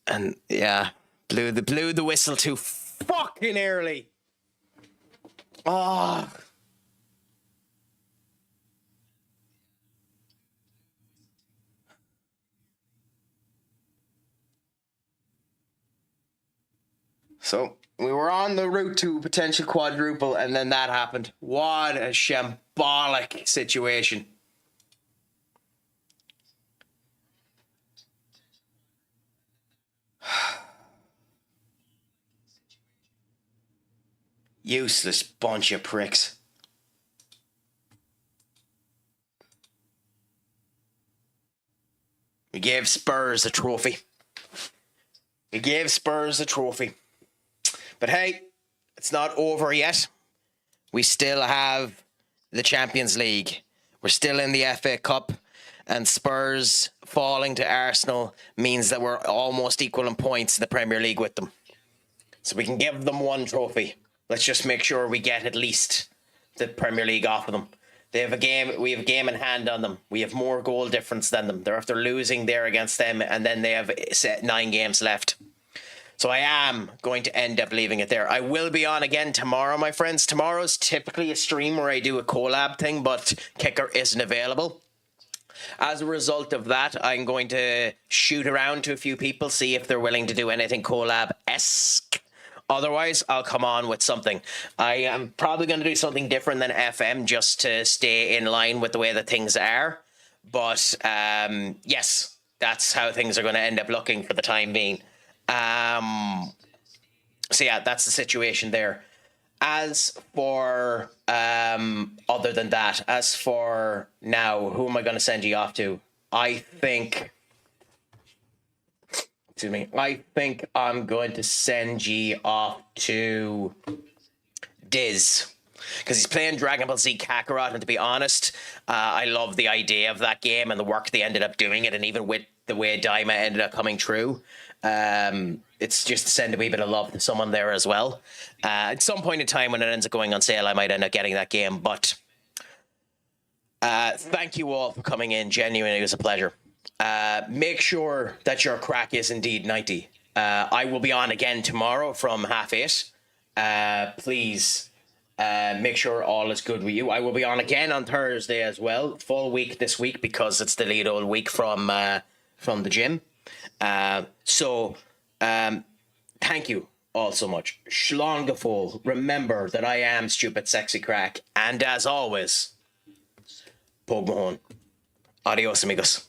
And yeah, blew the whistle too fucking early. Ah. Oh. So we were on the route to potential quadruple, and then that happened. What a shambolic situation. Useless bunch of pricks. We gave Spurs a trophy. We gave Spurs a trophy. But hey, it's not over yet. We still have the Champions League. We're still in the FA Cup. And Spurs falling to Arsenal means that we're almost equal in points in the Premier League with them. So we can give them one trophy. Let's just make sure we get at least the Premier League off of them. They have a game. We have a game in hand on them. We have more goal difference than them. They're after losing there against them, and then they have 9 games left. So I am going to end up leaving it there. I will be on again tomorrow, my friends. Tomorrow's typically a stream where I do a collab thing, but Kicker isn't available. As a result of that, I'm going to shoot around to a few people, see if they're willing to do anything collab-esque. Otherwise, I'll come on with something. I am probably going to do something different than FM just to stay in line with the way that things are. But yes, that's how things are going to end up looking for the time being. So yeah, that's the situation there. As for other than that, as for now, who am I going to send you off to? I think I'm going to send you off to Diz, because he's playing Dragon Ball Z Kakarot, and to be honest, I love the idea of that game and the work they ended up doing it, and even with the way Daima ended up coming through. It's just to send a wee bit of love to someone there as well. At some point in time when it ends up going on sale, I might end up getting that game. But thank you all for coming in. Genuinely, it was a pleasure. Make sure that your crack is indeed 90. I will be on again tomorrow from 8:30. Please make sure all is good with you. I will be on again on Thursday as well. Full week this week because it's the lead old week from the gym. Thank you all so much. Shlongafol, remember that I am Stupid Sexy Crack, and as always, Pog Mahone. Adios, amigos.